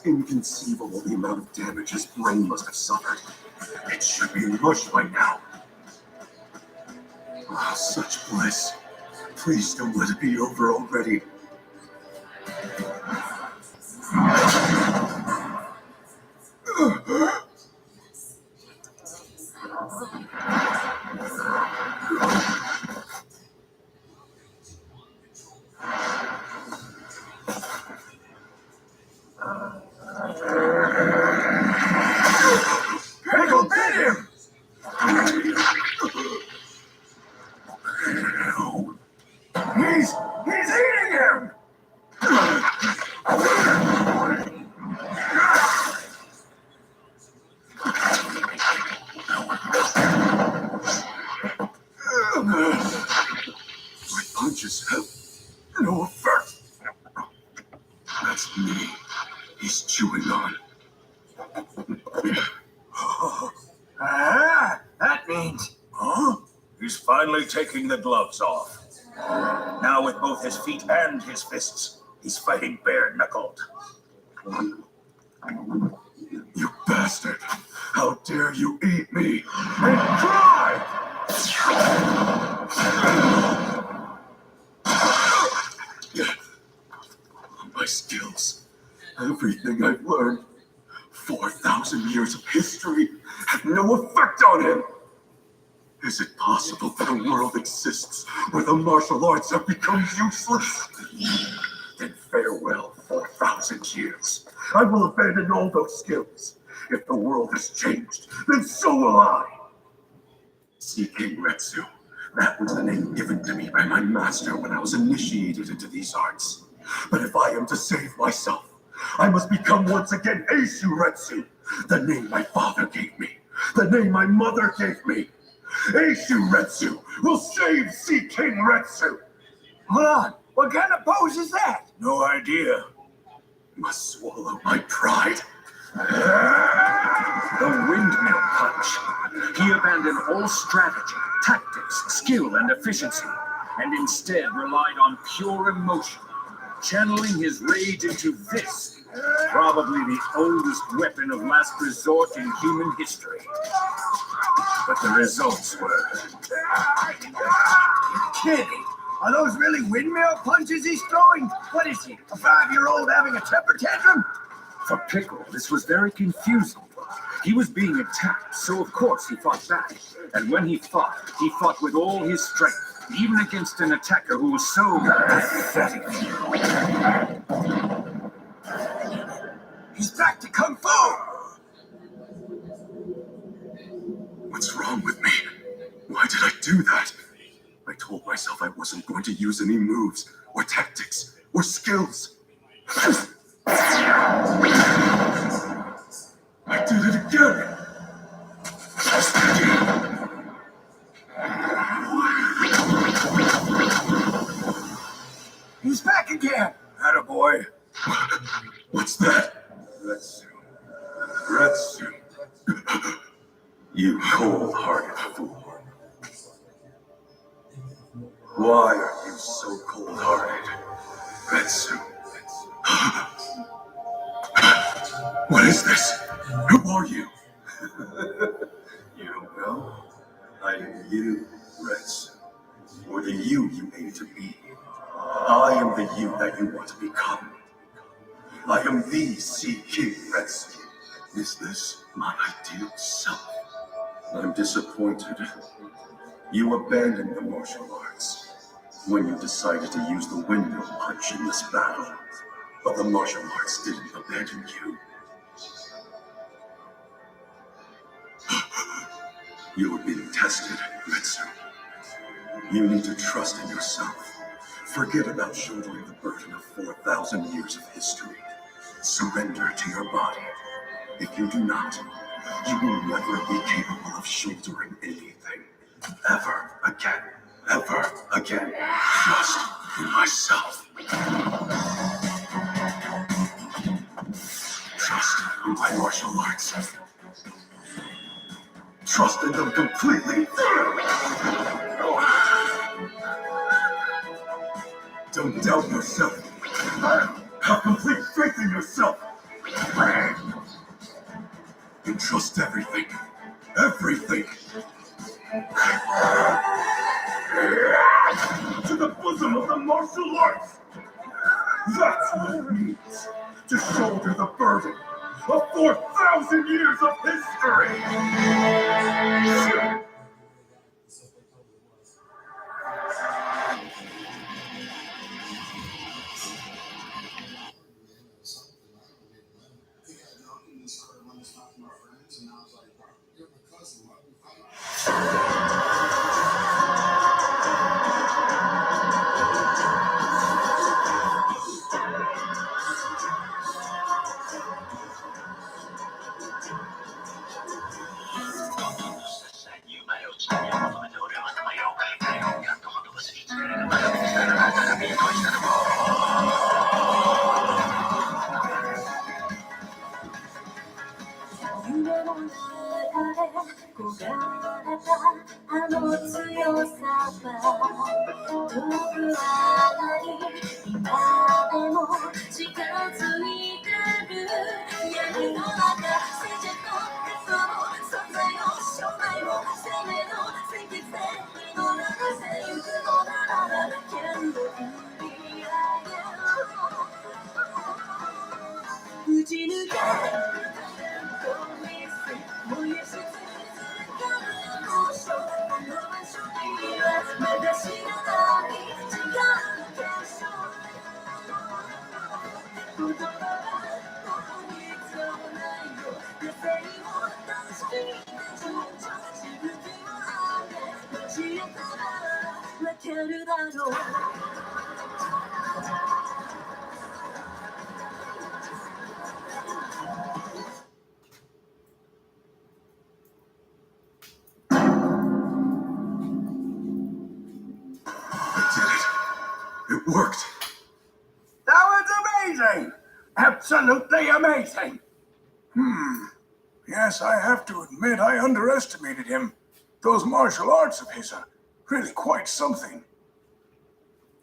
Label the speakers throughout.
Speaker 1: inconceivable the amount of damage his brain must have suffered. It should be mush by now. Oh, such bliss. Please don't let it be over already. Pickle bit him! He's eating him! My punches have no effect. That's me. He's chewing on.
Speaker 2: That means...
Speaker 1: Huh?
Speaker 3: He's finally taking the gloves off. Now with both his feet and his fists, he's fighting bare-knuckled.
Speaker 1: You bastard! How dare you eat me? And try! My skills, everything I've learned, 4,000 years of history have no effect on him. Is it possible that a world exists where the martial arts have become useless? Then farewell, 4,000 years. I will abandon all those skills. If the world has changed, then so will I. Sea King Retsu. That was the name given to me by my master when I was initiated into these arts. But if I am to save myself, I must become once again Eishu Retsu, the name my father gave me, the name my mother gave me. Eishu Retsu will save Sea King Retsu.
Speaker 2: Hold on. What kind of pose is that?
Speaker 3: No idea.
Speaker 1: Must swallow my pride.
Speaker 4: The windmill punch. He abandoned all strategy, tactics, skill, and efficiency, and instead relied on pure emotion, channeling his rage into this, probably the oldest weapon of last resort in human history. But the results were...
Speaker 2: You're kidding. Are those really windmill punches he's throwing? What is he, a 5-year-old having a temper tantrum?
Speaker 4: For Pickle, this was very confusing. He was being attacked, so of course he fought back. And when he fought with all his strength, even against an attacker who was so pathetic.
Speaker 2: He's back to Kung Fu!
Speaker 1: What's wrong with me? Why did I do that? I told myself I wasn't going to use any moves, or tactics, or skills. I did it again!
Speaker 2: He's back again!
Speaker 3: Attaboy.
Speaker 1: What's that? Retsu. You cold-hearted fool. Why are you so cold-hearted, Retsu? What is this? Who are you? You don't know? I am you, Retsu. Or the you aim to be. I am the you that you want to become. I am the Sea King Retsu. Is this my ideal self? I'm disappointed. You abandoned the martial arts when you decided to use the windmill punch in this battle. But the martial arts didn't abandon you. You are being tested, Retsu. You need to trust in yourself. Forget about shouldering the burden of 4,000 years of history. Surrender to your body. If you do not, you will never be capable of shouldering anything. Ever again. Ever again. Trust in myself. Trust in my martial arts. Trust in them completely. Don't doubt yourself. Have complete faith in yourself. Entrust everything. Everything. To the bosom of the martial arts. That's what it means to shoulder the burden of 4,000 years of history. It worked.
Speaker 2: That was amazing! Absolutely amazing!
Speaker 3: Yes, I have to admit I underestimated him. Those martial arts of his are really quite something.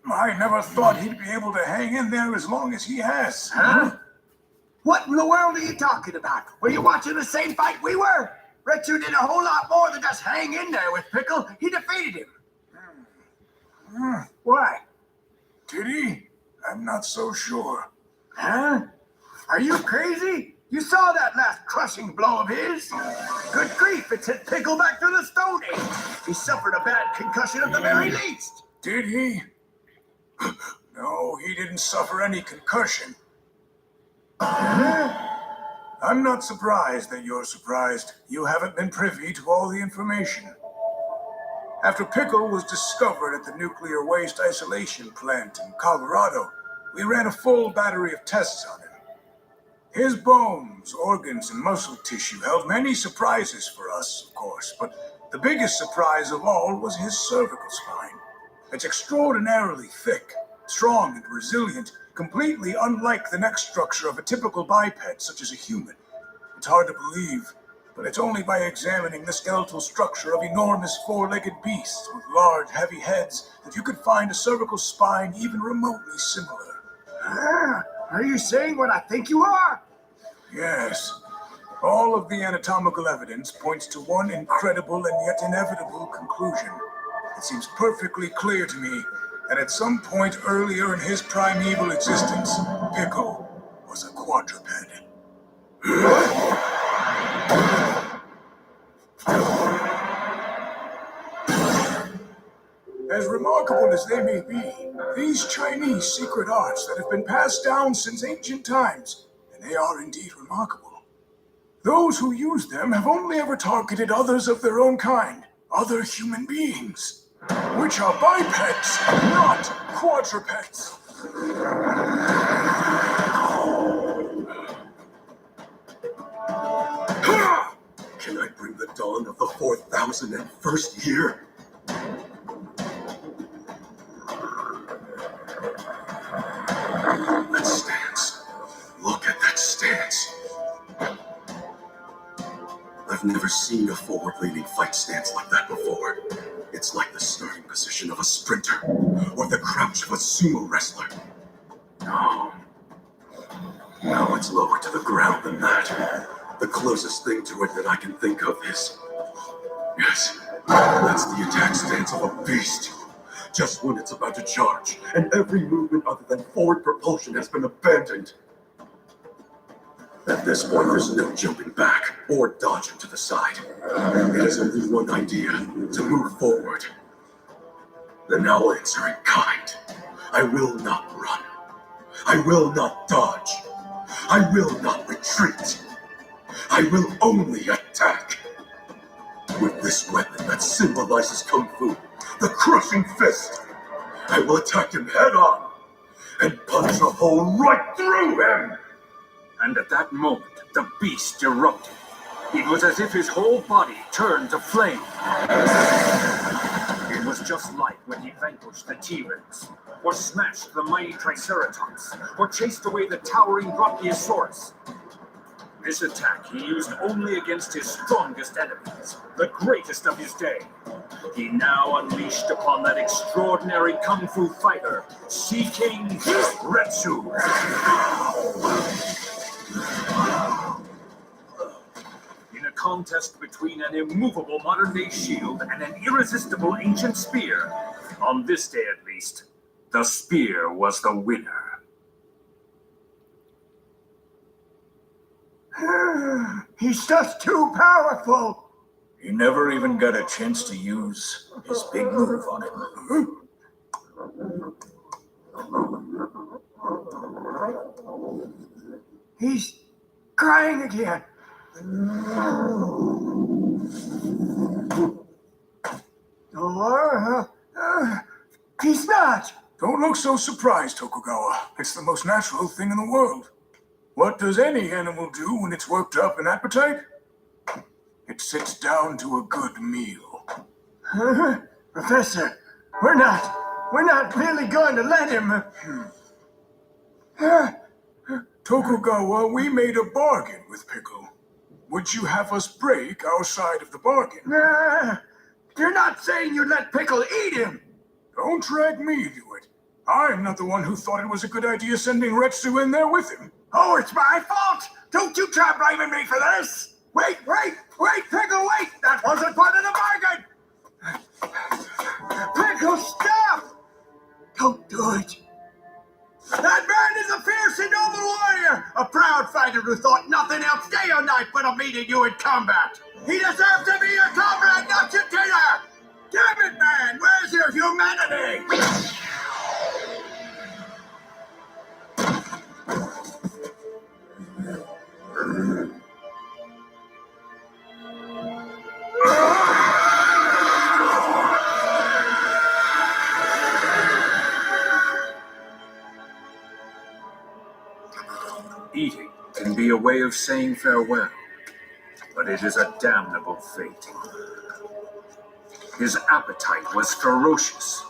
Speaker 3: I never thought he'd be able to hang in there as long as he has.
Speaker 2: Huh? What in the world are you talking about? Were you watching the same fight we were? Retsu did a whole lot more than just hang in there with Pickle. He defeated him. Why?
Speaker 3: Did he? I'm not so sure.
Speaker 2: Huh? Are you crazy? You saw that last crushing blow of his? Good grief, it sent Pickle back to the Stone Age. He suffered a bad concussion at the very least.
Speaker 3: Did he? No, he didn't suffer any concussion. I'm not surprised that you're surprised. You haven't been privy to all the information. After Pickle was discovered at the nuclear waste isolation plant in Colorado, we ran a full battery of tests on him. His bones, organs, and muscle tissue held many surprises for us, of course, but the biggest surprise of all was his cervical spine. It's extraordinarily thick, strong, and resilient, completely unlike the neck structure of a typical biped, such as a human. It's hard to believe, but it's only by examining the skeletal structure of enormous four-legged beasts with large, heavy heads that you could find a cervical spine even remotely similar.
Speaker 2: Are you saying what I think you are?
Speaker 3: Yes. All of the anatomical evidence points to one incredible and yet inevitable conclusion. It seems perfectly clear to me that at some point earlier in his primeval existence, Pickle was a quadruped. As remarkable as they may be, these Chinese secret arts that have been passed down since ancient times, and they are indeed remarkable. Those who use them have only ever targeted others of their own kind, other human beings, which are bipeds, not quadrupeds.
Speaker 1: Can I bring the dawn of the 4,001st year? That stance. Look at that stance. I've never seen a forward-leaning fight stance like that before. It's like the starting position of a sprinter, or the crouch of a sumo wrestler. No. Now it's lower to the ground than that. The closest thing to it that I can think of is... Yes, that's the attack stance of a beast. Just when it's about to charge, and every movement other than forward propulsion has been abandoned. At this point, there's no jumping back or dodging to the side. It has only one idea, to move forward. Then I'll answer in kind. I will not run. I will not dodge. I will not retreat. I will only attack. With this weapon that symbolizes Kung Fu, the crushing fist, I will attack him head on and punch a hole right through him.
Speaker 4: And at that moment, the beast erupted. It was as if his whole body turned to flame. It was just like when he vanquished the T-Rex, or smashed the mighty Triceratops, or chased away the towering Brachiosaurus. This attack he used only against his strongest enemies, the greatest of his day. He now unleashed upon that extraordinary Kung Fu fighter, Sea King Retsu. In a contest between an immovable modern-day shield and an irresistible ancient spear, on this day at least, the spear was the winner.
Speaker 2: He's just too powerful.
Speaker 3: He never even got a chance to use his big move on him.
Speaker 2: He's crying again. He's not.
Speaker 3: Don't look so surprised, Tokugawa. It's the most natural thing in the world. What does any animal do when it's worked up an appetite? It sits down to a good meal.
Speaker 2: Professor, we're not really going to let him.
Speaker 3: Tokugawa, we made a bargain with Pickle. Would you have us break our side of the bargain?
Speaker 2: You're not saying you'd let Pickle eat him.
Speaker 3: Don't drag me into it. I'm not the one who thought it was a good idea sending Retsu in there with him.
Speaker 2: Oh, it's my fault! Don't you try blaming me for this! Wait, Pickle, wait! That wasn't part of the bargain! Pickle, stop! Don't do it. That man is a fierce and noble warrior! A proud fighter who thought nothing else day or night but of meeting you in combat! He deserves to be your comrade, not your dinner! Damn it, man! Where's your humanity?
Speaker 4: Eating can be a way of saying farewell, but it is a damnable fate. His appetite was ferocious.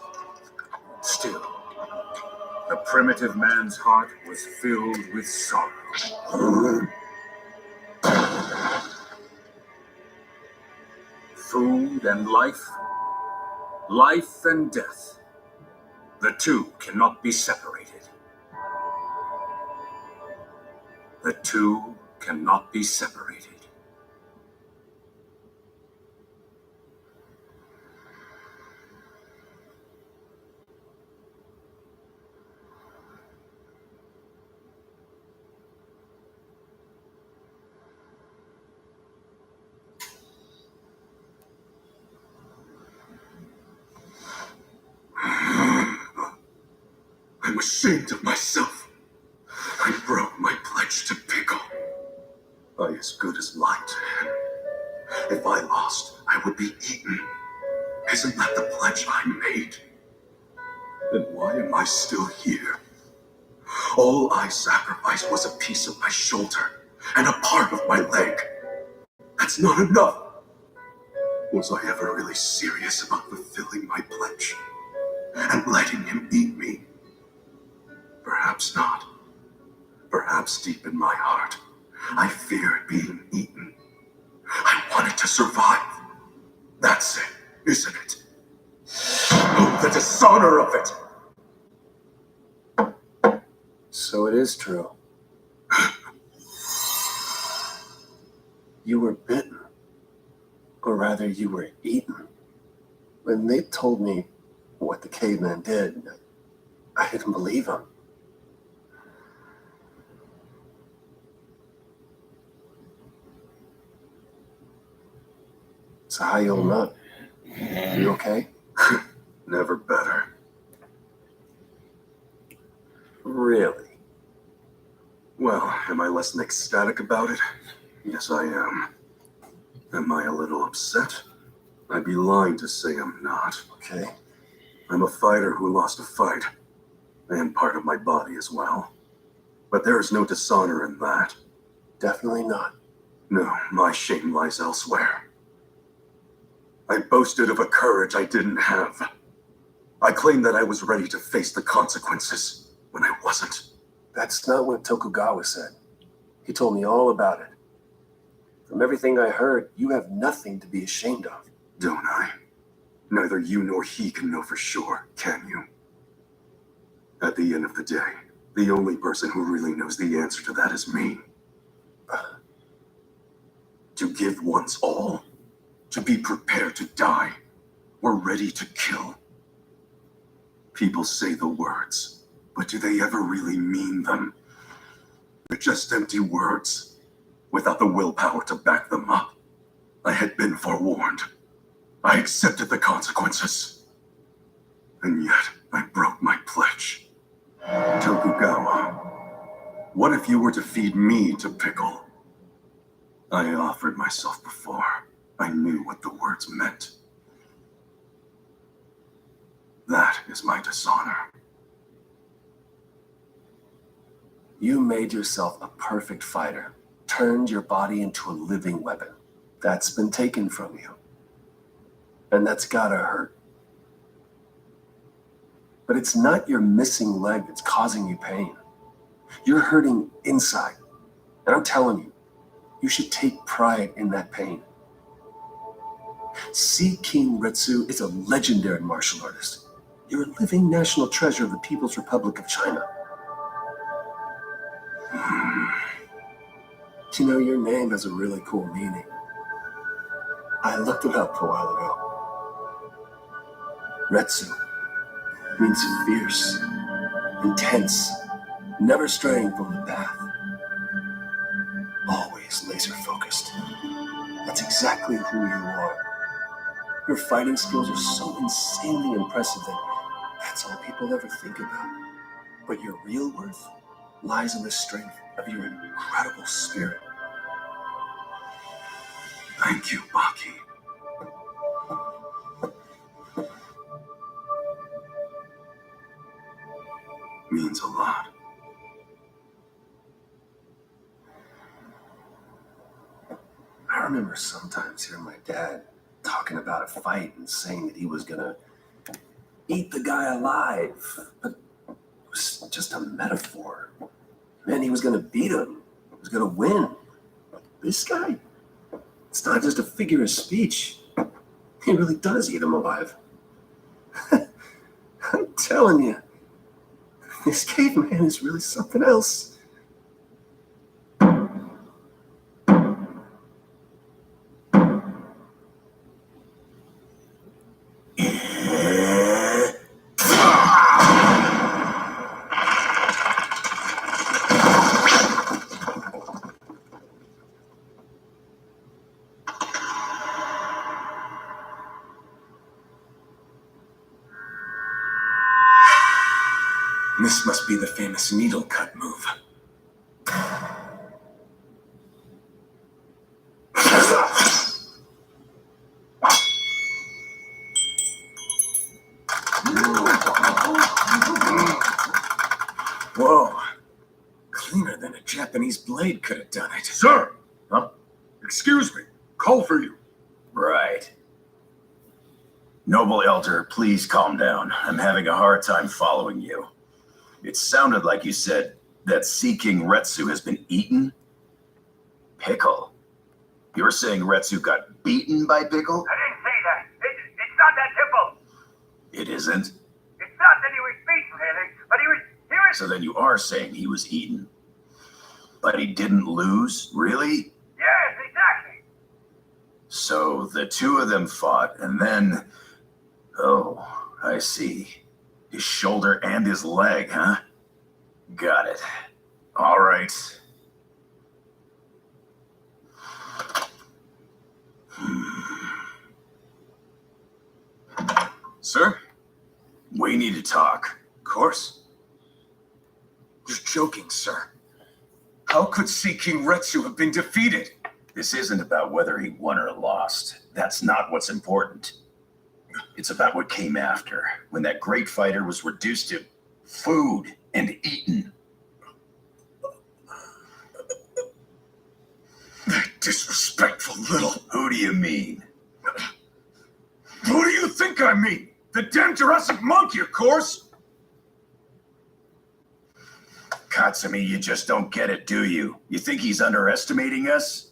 Speaker 4: Still, the primitive man's heart was filled with sorrow. Food and life, life and death, the two cannot be separated. The two cannot be separated.
Speaker 1: I'm ashamed of myself. I broke my pledge to Pickle. I as good as lied to him. If I lost, I would be eaten. Isn't that the pledge I made? Then why am I still here? All I sacrificed was a piece of my shoulder and a part of my leg. That's not enough. Was I ever really serious about fulfilling my pledge and letting him eat me? Perhaps not. Perhaps deep in my heart, I feared being eaten. I wanted to survive. That's it, isn't it? Oh, the dishonor of it!
Speaker 5: So it is true. You were bitten. Or rather, you were eaten. When they told me what the caveman did, I didn't believe him. So how you holding up? You okay?
Speaker 1: Never better.
Speaker 5: Really?
Speaker 1: Well, am I less than ecstatic about it? Yes, I am. Am I a little upset? I'd be lying to say I'm not.
Speaker 5: Okay.
Speaker 1: I'm a fighter who lost a fight, and part of my body as well. But there is no dishonor in that.
Speaker 5: Definitely not.
Speaker 1: No, my shame lies elsewhere. I boasted of a courage I didn't have. I claimed that I was ready to face the consequences when I wasn't.
Speaker 5: That's not what Tokugawa said. He told me all about it. From everything I heard, you have nothing to be ashamed of.
Speaker 1: Don't I? Neither you nor he can know for sure, can you? At the end of the day, the only person who really knows the answer to that is me. To give one's all, to be prepared to die, or ready to kill. People say the words, but do they ever really mean them? They're just empty words, without the willpower to back them up. I had been forewarned. I accepted the consequences. And yet, I broke my pledge. Tokugawa, what if you were to feed me to Pickle? I offered myself before I knew what the words meant. That is my dishonor.
Speaker 5: You made yourself a perfect fighter, turned your body into a living weapon. That's been taken from you. And that's gotta hurt. But it's not your missing leg that's causing you pain. You're hurting inside. And I'm telling you, you should take pride in that pain. Sea King Retsu is a legendary martial artist. You're a living national treasure of the People's Republic of China. You know, your name has a really cool meaning. I looked it up a while ago. Retsu means fierce, intense, never straying from the path. Always laser focused. That's exactly who you are. Your fighting skills are so insanely impressive that that's all people ever think about. But your real worth lies in the strength of your incredible spirit.
Speaker 1: Thank you, Baki. Means a lot.
Speaker 5: I remember sometimes hearing my dad talking about a fight and saying that he was gonna eat the guy alive, but it was just a metaphor. Man, he was gonna beat him. He was gonna win. This guy, it's not just a figure of speech. He really does eat him alive. I'm telling you, this caveman is really something else.
Speaker 2: This must be the famous needle cut move. Whoa. Cleaner than a Japanese blade could have done it.
Speaker 6: Sir! Huh? Excuse me. Call for you.
Speaker 7: Right. Noble Elder, please calm down. I'm having a hard time following you. It sounded like you said that Sea King Retsu has been eaten? Pickle? You were saying Retsu got beaten by Pickle?
Speaker 8: I didn't say that. It's not that simple.
Speaker 7: It isn't?
Speaker 8: It's not that he was beaten, really, but he was...
Speaker 7: So then you are saying he was eaten. But he didn't lose? Really?
Speaker 8: Yes, exactly.
Speaker 7: So the two of them fought, and then... Oh, I see. His shoulder and his leg, huh? Got it. All right.
Speaker 1: Sir?
Speaker 7: We need to talk.
Speaker 1: Of course. You're joking, sir. How could Sea King Retsu have been defeated?
Speaker 7: This isn't about whether he won or lost. That's not what's important. It's about what came after, when that great fighter was reduced to food and eaten.
Speaker 1: That disrespectful little...
Speaker 7: Who do you mean?
Speaker 1: Who do you think I mean? The damn Jurassic monkey, of course!
Speaker 7: Katsumi, you just don't get it, do you? You think he's underestimating us?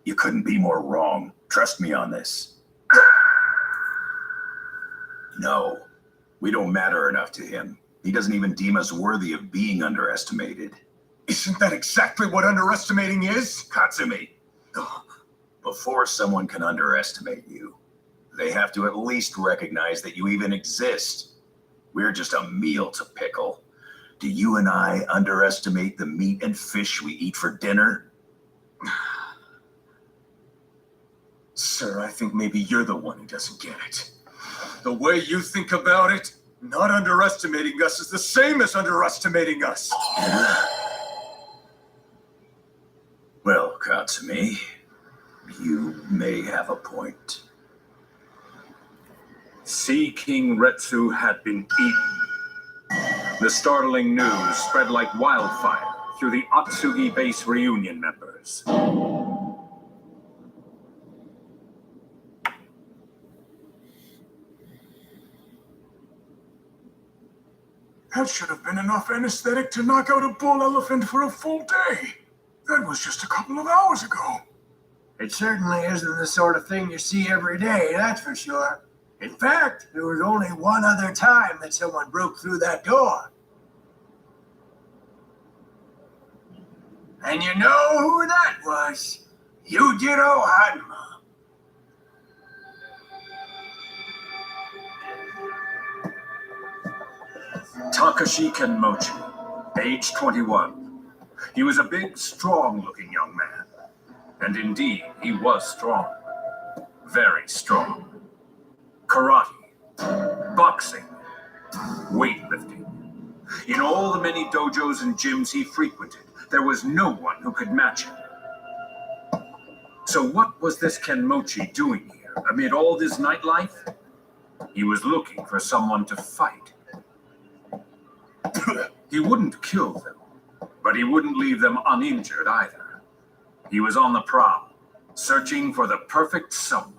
Speaker 7: You couldn't be more wrong. Trust me on this. No, we don't matter enough to him. He doesn't even deem us worthy of being underestimated.
Speaker 1: Isn't that exactly what underestimating is?
Speaker 7: Katsumi, before someone can underestimate you, they have to at least recognize that you even exist. We're just a meal to pickle. Do you and I underestimate the meat and fish we eat for dinner?
Speaker 1: Sir, I think maybe you're the one who doesn't get it. The way you think about it, not underestimating us is the same as underestimating us.
Speaker 7: Well, Katsumi, you may have a point.
Speaker 9: Sea King Retsu had been eaten. The startling news spread like wildfire through the Atsugi base reunion members.
Speaker 3: That should have been enough anesthetic to knock out a bull elephant for a full day. That was just a couple of hours ago.
Speaker 2: It certainly isn't the sort of thing you see every day, that's for sure. In fact, there was only one other time that someone broke through that door. And you know who that was? Yujiro Hanma.
Speaker 9: Takashi Kenmochi, age 21. He was a big, strong-looking young man. And indeed, he was strong. Very strong. Karate, boxing, weightlifting. In all the many dojos and gyms he frequented, there was no one who could match him. So what was this Kenmochi doing here, amid all this nightlife? He was looking for someone to fight. He wouldn't kill them, but he wouldn't leave them uninjured either. He was on the prowl, searching for the perfect someone.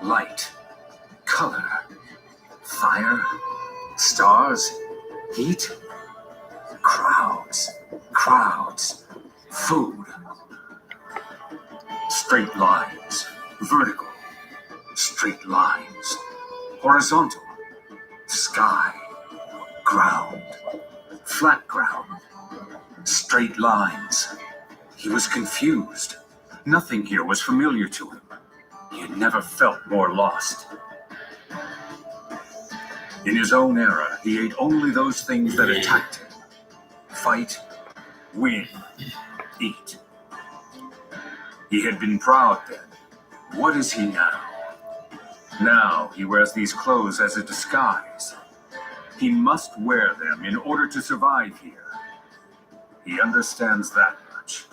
Speaker 9: Light, color, fire, stars, heat, crowds, food, straight lines, vertical, straight lines, horizontal, sky, ground, flat ground, straight lines. He was confused. Nothing here was familiar to him. He had never felt more lost. In his own era, he ate only those things that attacked him. Fight, win, eat. He had been proud then. What is he now? Now he wears these clothes as a disguise. He must wear them in order to survive here. He understands that much.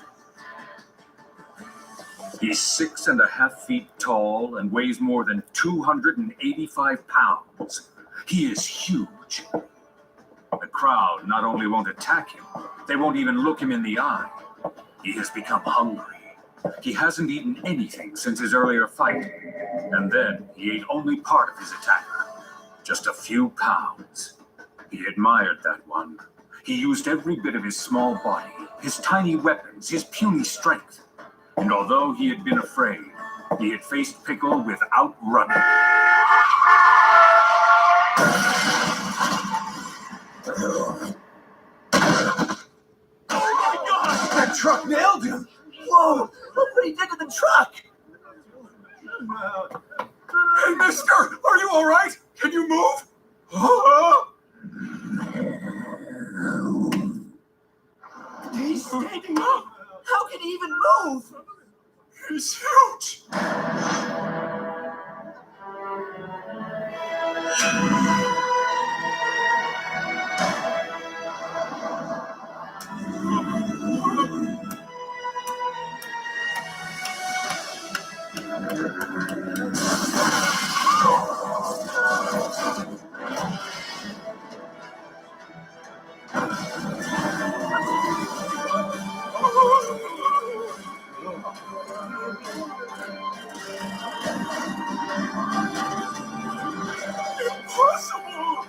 Speaker 9: He's 6.5 feet tall and weighs more than 285 pounds. He is huge. The crowd not only won't attack him, they won't even look him in the eye. He has become hungry. He hasn't eaten anything since his earlier fight. And then he ate only part of his attacker, just a few pounds. He admired that one. He used every bit of his small body, his tiny weapons, his puny strength. And although he had been afraid, he had faced Pickle without running.
Speaker 2: That truck nailed him! Whoa! Look what he did to the truck!
Speaker 6: Hey, mister! Are you alright? Can you move? Oh!
Speaker 2: He's standing up! How can he even move?
Speaker 6: He's huge! Impossible!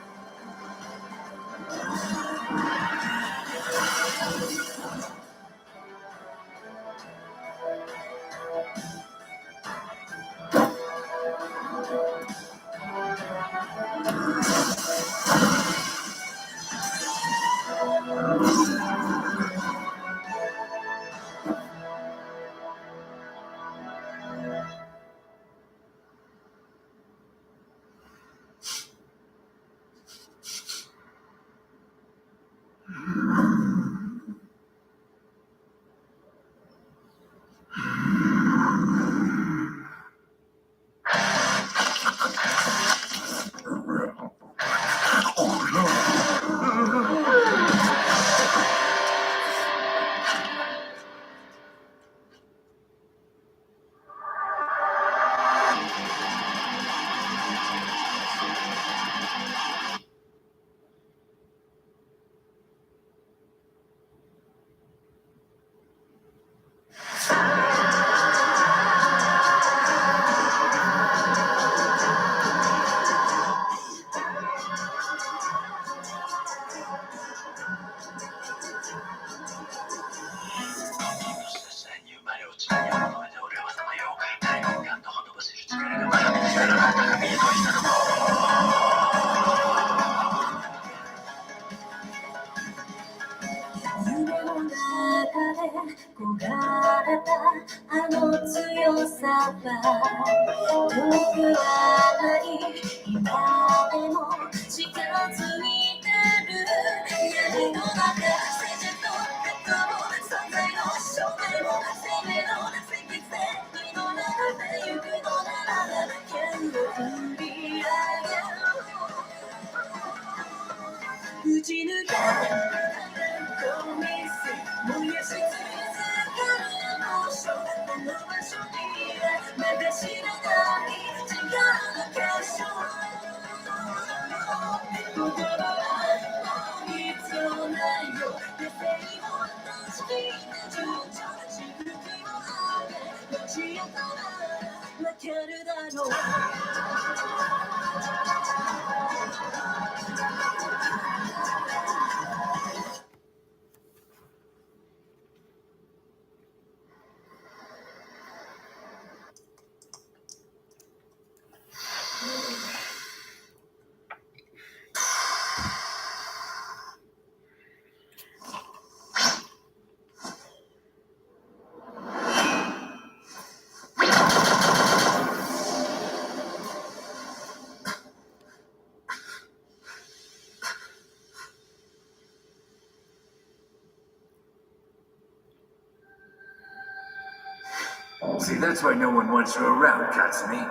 Speaker 2: See, that's why no one wants you around, Katsumi.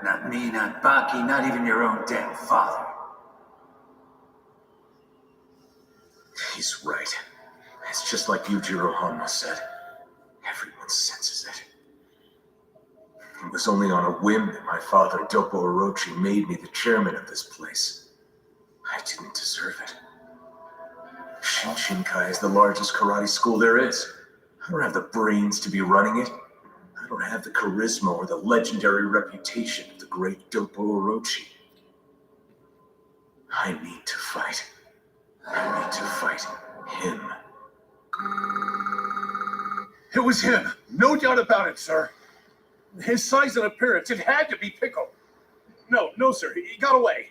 Speaker 4: Not me, not Baki, not even your own damn father.
Speaker 1: He's right. It's just like Yujiro Hanma said. Everyone senses it. It was only on a whim that my father, Dopo Orochi, made me the chairman of this place. I didn't deserve it. Shinshinkai is the largest karate school there is. I don't have the brains to be running it. I don't have the charisma or the legendary reputation of the great Dopo Orochi. I need to fight. I need to fight him.
Speaker 6: It was him. No doubt about it, sir. His size and appearance, it had to be Pickle. No, sir. He got away.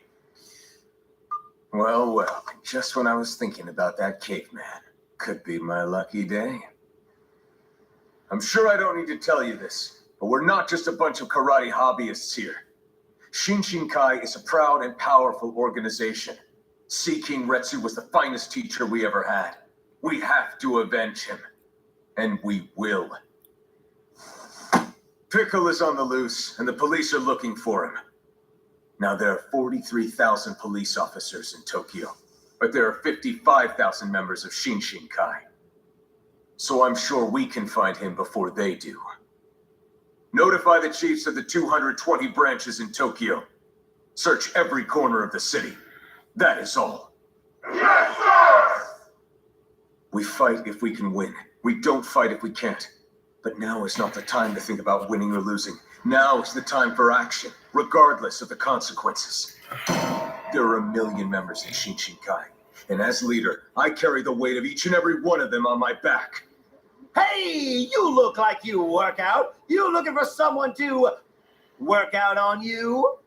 Speaker 1: Well, just when I was thinking about that caveman. Could be my lucky day. I'm sure I don't need to tell you this, but we're not just a bunch of karate hobbyists here. Shinshinkai is a proud and powerful organization. Sea King Retsu was the finest teacher we ever had. We have to avenge him. And we will. Pickle is on the loose, and the police are looking for him. Now, there are 43,000 police officers in Tokyo, but there are 55,000 members of Shinshinkai. So I'm sure we can find him before they do. Notify the chiefs of the 220 branches in Tokyo. Search every corner of the city. That is all.
Speaker 8: Yes, sir!
Speaker 1: We fight if we can win. We don't fight if we can't. But now is not the time to think about winning or losing. Now is the time for action, regardless of the consequences. There are 1 million members in Shinshinkai, and as leader, I carry the weight of each and every one of them on my back.
Speaker 2: Hey, you look like you work out. You looking for someone to work out on you?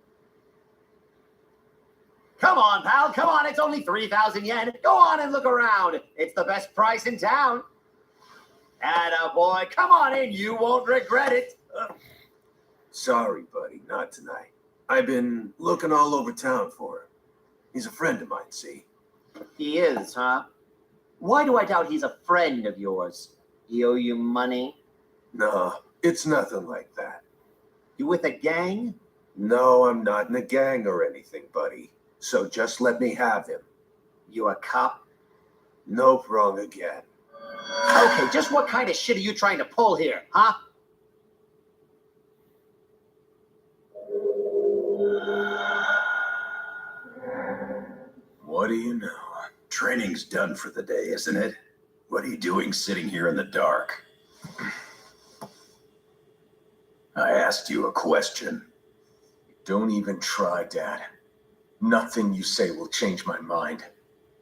Speaker 2: Come on, pal. Come on. It's only 3,000 yen. Go on and look around. It's the best price in town. Atta boy. Come on in. You won't regret it.
Speaker 5: Sorry, buddy, not tonight. I've been looking all over town for him. He's a friend of mine, see?
Speaker 2: He is, huh? Why do I doubt he's a friend of yours? He owe you money?
Speaker 5: No, it's nothing like that.
Speaker 2: You with a gang?
Speaker 5: No, I'm not in a gang or anything, buddy. So just let me have him.
Speaker 2: You a cop?
Speaker 5: Nope, wrong again.
Speaker 2: Okay, just what kind of shit are you trying to pull here, huh?
Speaker 7: What do you know? Training's done for the day, isn't it? What are you doing sitting here in the dark? I asked you a question.
Speaker 1: Don't even try, Dad. Nothing you say will change my mind.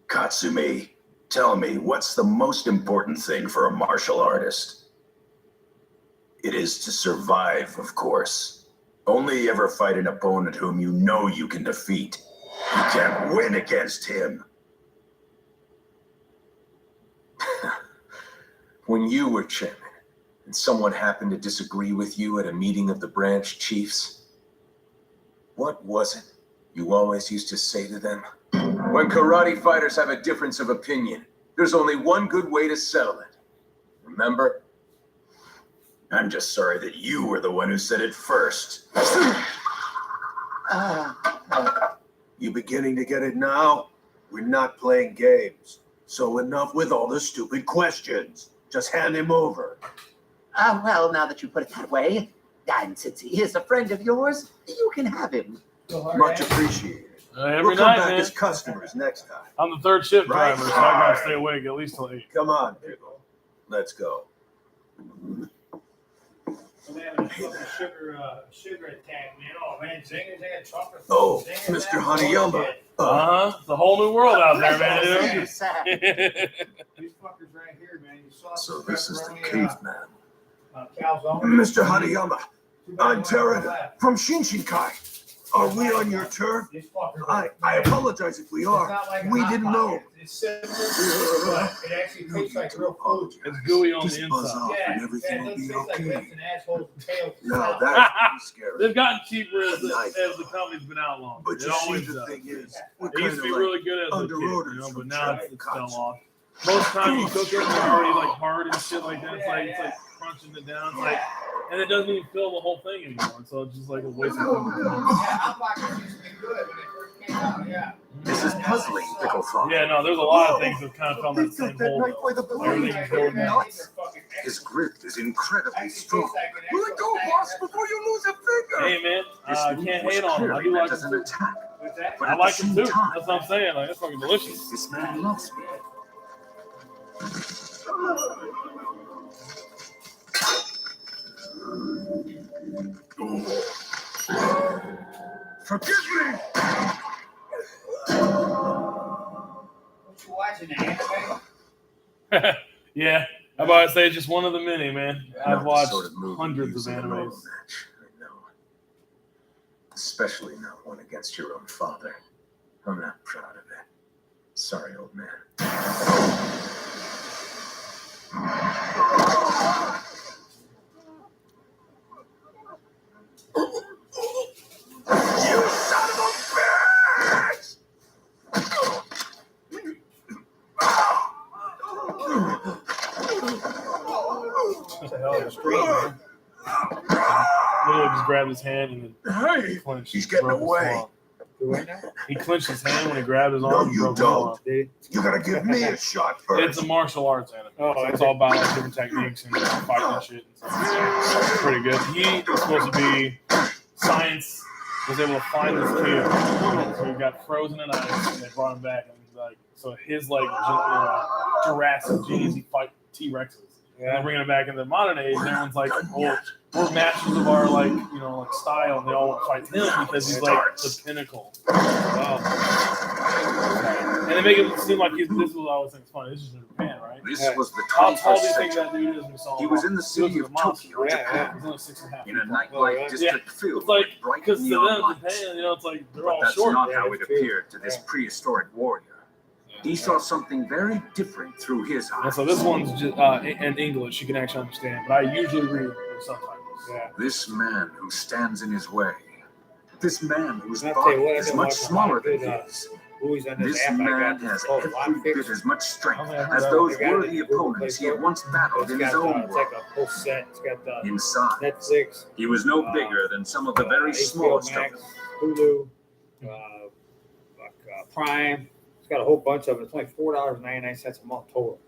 Speaker 7: Katsumi, tell me, what's the most important thing for a martial artist? It is to survive, of course. Only ever fight an opponent whom you know you can defeat. You can't win against him.
Speaker 1: When you were chairman, and someone happened to disagree with you at a meeting of the branch chiefs, what was it you always used to say to them? When karate fighters have a difference of opinion, there's only one good way to settle it. Remember?
Speaker 7: I'm just sorry that you were the one who said it first.
Speaker 5: You beginning to get it now? We're not playing games. So enough with all the stupid questions. Just hand him over.
Speaker 2: Well, now that you put it that way, and since he is a friend of yours, you can have him.
Speaker 5: Much appreciated.
Speaker 10: Every
Speaker 5: We'll come
Speaker 10: night,
Speaker 5: back
Speaker 10: man.
Speaker 5: as customers next time.
Speaker 10: I'm the third shift
Speaker 5: Right.
Speaker 10: driver, so I gotta stay awake at least till 8.
Speaker 5: Come on, Pickle. Let's go.
Speaker 11: Sugar attack, man. Oh, man, zingers and chocolate.
Speaker 5: Oh,
Speaker 11: zingers
Speaker 5: Mr.
Speaker 11: and-
Speaker 5: Hanayama.
Speaker 10: It's a whole new world out there, man.
Speaker 11: These fuckers right here, man. You saw
Speaker 5: So this is the
Speaker 11: pepperoni,
Speaker 5: caveman.
Speaker 11: calzone.
Speaker 5: Mr. Hanayama,
Speaker 11: Too bad
Speaker 5: I'm
Speaker 11: one
Speaker 5: Terran
Speaker 11: left.
Speaker 5: from Shinshinkai. Are we on your turf?
Speaker 11: These fuckers
Speaker 5: I
Speaker 11: are-
Speaker 5: apologize if we
Speaker 11: It's
Speaker 5: are.
Speaker 11: not like a
Speaker 5: We
Speaker 11: Hot
Speaker 5: didn't
Speaker 11: Pocket.
Speaker 5: know.
Speaker 11: It's similar, but it actually tastes like real food.
Speaker 10: It's gooey on
Speaker 5: Just
Speaker 10: the
Speaker 5: buzz
Speaker 10: inside.
Speaker 5: off
Speaker 11: Yeah,
Speaker 5: and everything
Speaker 11: it
Speaker 5: will
Speaker 11: doesn't
Speaker 5: be
Speaker 11: taste like
Speaker 5: okay.
Speaker 11: lips and assholes and tails.
Speaker 5: Now that's pretty scary.
Speaker 10: They've gotten cheaper as the
Speaker 5: Nice.
Speaker 10: company's been out longer.
Speaker 5: But
Speaker 10: It
Speaker 5: you see,
Speaker 10: always
Speaker 5: the
Speaker 10: does.
Speaker 5: thing is, we're
Speaker 10: It
Speaker 5: kind
Speaker 10: used
Speaker 5: of
Speaker 10: to be
Speaker 5: like
Speaker 10: really good as a kid,
Speaker 5: under orders
Speaker 10: but
Speaker 5: from
Speaker 10: now
Speaker 5: Jack
Speaker 10: it's fell
Speaker 5: Katsu.
Speaker 10: off. Most times you cook it, they're already like hard and shit like that. It's like crunching it down. It's like And it doesn't even fill the whole thing anymore. So it's just like a waste of time.
Speaker 11: Outlockers used to be good when it first came out. Yeah.
Speaker 7: This is puzzling, Pickle thought.
Speaker 10: Yeah, no, there's a lot of things that kind of fell in that same hole. Everything's going down.
Speaker 7: His grip is incredibly strong.
Speaker 2: Let go, boss, before you lose a finger.
Speaker 10: Hey, man,
Speaker 7: This
Speaker 10: I
Speaker 7: move
Speaker 10: can't
Speaker 7: was
Speaker 10: hate on him. I
Speaker 7: clearly
Speaker 10: do like
Speaker 7: meant as
Speaker 10: him
Speaker 7: an
Speaker 10: too.
Speaker 7: attack. But
Speaker 10: I
Speaker 7: at
Speaker 10: like
Speaker 7: the
Speaker 10: him
Speaker 7: same
Speaker 10: too.
Speaker 7: time,
Speaker 10: That's what I'm saying. Like, it's fucking delicious.
Speaker 7: this man loves me.
Speaker 2: Forgive me.
Speaker 11: What you watching, the anime?
Speaker 10: Yeah, how about I say it's just one of the many, man. I've
Speaker 7: Not the
Speaker 10: watched
Speaker 7: sort of movie
Speaker 10: hundreds of
Speaker 7: used in a
Speaker 10: animes.
Speaker 7: normal match, I know. Especially not one against your own father. I'm not proud of it. Sorry, old man.
Speaker 2: You son of a bitch!
Speaker 10: What the hell is the stream, man? Literally just grabbed his hand and then
Speaker 2: Hey,
Speaker 10: clenched.
Speaker 2: he's
Speaker 10: and
Speaker 2: getting
Speaker 10: broke his
Speaker 2: away.
Speaker 10: arm.
Speaker 11: What now?
Speaker 10: He clenched his hand when he grabbed his
Speaker 2: No,
Speaker 10: arm and
Speaker 2: you
Speaker 10: broke his
Speaker 2: don't.
Speaker 10: arm.
Speaker 11: Dude.
Speaker 2: You gotta give me a shot
Speaker 10: It's
Speaker 2: first.
Speaker 10: a martial arts anime.
Speaker 11: Oh,
Speaker 10: So it's all about like different techniques and fighting and shit. And stuff. It's pretty good. He was supposed to be science was able to find this kid. So he got frozen in ice and they brought him back and like so his like Jurassic genes he fight T-Rexes. And they're bringing it back in the modern age, and everyone's like, well, we're masters of our like style, and they all want to fight him because he's like the pinnacle. Wow. And they make it seem like this is what I always think is funny. This is in Japan, right?
Speaker 7: This was the
Speaker 10: How tall
Speaker 7: 21st
Speaker 10: do you think
Speaker 7: century.
Speaker 10: that dude is when we saw him?
Speaker 7: He was in the city
Speaker 10: He
Speaker 7: of
Speaker 10: was a monster.
Speaker 7: Tokyo, Japan,
Speaker 10: He's only 6.5.
Speaker 7: in a
Speaker 10: feet
Speaker 7: nightlife
Speaker 11: yeah.
Speaker 7: district filled
Speaker 10: It's like
Speaker 7: with bright
Speaker 10: because to
Speaker 7: neon
Speaker 10: them,
Speaker 7: lights.
Speaker 10: Japan, it's like they're
Speaker 7: But
Speaker 10: all
Speaker 7: that's
Speaker 10: short.
Speaker 7: not
Speaker 11: Yeah,
Speaker 7: how it
Speaker 11: that's true.
Speaker 7: appeared to this prehistoric warrior. He saw something very different through his
Speaker 10: And
Speaker 7: eyes.
Speaker 10: so this one's just in English, you can actually understand, but I usually read with subtitles.
Speaker 11: Yeah.
Speaker 7: This man who stands in his way. This man whose
Speaker 11: I'll tell you
Speaker 7: body
Speaker 11: what, I've
Speaker 7: is
Speaker 11: been
Speaker 7: much
Speaker 11: watching a lot
Speaker 7: smaller
Speaker 11: of
Speaker 7: than
Speaker 11: good,
Speaker 7: his.
Speaker 11: Movies on this
Speaker 7: This
Speaker 11: app I
Speaker 7: man
Speaker 11: got.
Speaker 7: has
Speaker 11: It's called
Speaker 7: every
Speaker 11: Lock
Speaker 7: bit
Speaker 11: Fix.
Speaker 7: as much strength
Speaker 10: Okay,
Speaker 7: as
Speaker 10: no,
Speaker 7: those
Speaker 11: they got it
Speaker 7: worthy
Speaker 11: in Google
Speaker 7: opponents
Speaker 11: Play
Speaker 7: he had
Speaker 11: Store.
Speaker 7: once battled
Speaker 11: It's
Speaker 7: in
Speaker 11: got,
Speaker 7: his own
Speaker 11: it's like
Speaker 7: world.
Speaker 11: a whole set. It's got
Speaker 7: Inside,
Speaker 11: Netflix,
Speaker 7: he was no bigger than some of the very
Speaker 11: HBO
Speaker 7: smallest of
Speaker 11: Max,
Speaker 7: them.
Speaker 11: Hulu, Prime. It's got a whole bunch of them. It's only $4.99 a month total.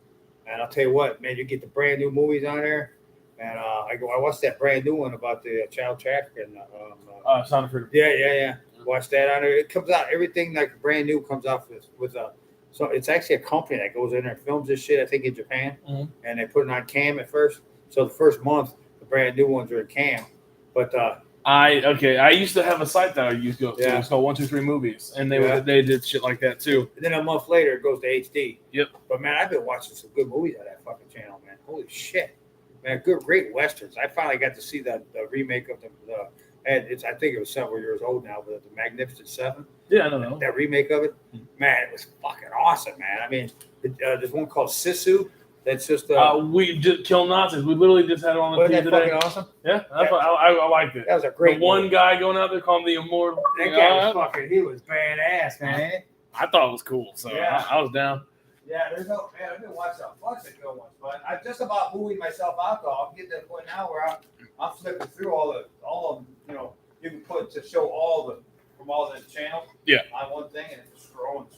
Speaker 11: And I'll tell you what, man, you get the brand new movies on there. And I watched that brand new one about the child trafficking.
Speaker 10: Sound of Freedom.
Speaker 11: Yeah. Watch that on there. It comes out, everything like brand new comes out with a. So it's actually a company that goes in there and films this shit, I think in Japan.
Speaker 10: Mhm.
Speaker 11: And they put it on cam at first. So the first month, the brand new ones are in cam. But
Speaker 10: I used to have a site that I used to go to.
Speaker 11: Yeah.
Speaker 10: It's called 123 Movies, and
Speaker 11: Yeah.
Speaker 10: they did shit like that too.
Speaker 11: and then a month later, it goes to HD.
Speaker 10: Yep.
Speaker 11: But man, I've been watching some good movies on that fucking channel, man. Holy shit. Man, great westerns. I finally got to see the remake of and I think it was several years old now, but the Magnificent Seven.
Speaker 10: Yeah, I don't know.
Speaker 11: That remake of it, man, it was fucking awesome, man. I mean, there's one called Sisu. That's just
Speaker 10: We just kill Nazis. We literally just had it on the
Speaker 11: wasn't
Speaker 10: TV
Speaker 11: that
Speaker 10: today.
Speaker 11: fucking awesome?
Speaker 10: Yeah, that's what I liked it.
Speaker 11: That was a great
Speaker 10: The one
Speaker 11: movie.
Speaker 10: guy going out there calling the immortal.
Speaker 11: That guy was fucking. He was badass, man.
Speaker 10: I thought it was cool, so
Speaker 11: Yeah.
Speaker 10: I was down.
Speaker 11: Yeah, there's no man. I've been watching a bunch of good ones, but I just about moving myself out. Though I'm getting to the point now where I'm flipping through all of them. You know, you can put to show from all the channels.
Speaker 10: Yeah.
Speaker 11: On one thing and it's scrolling.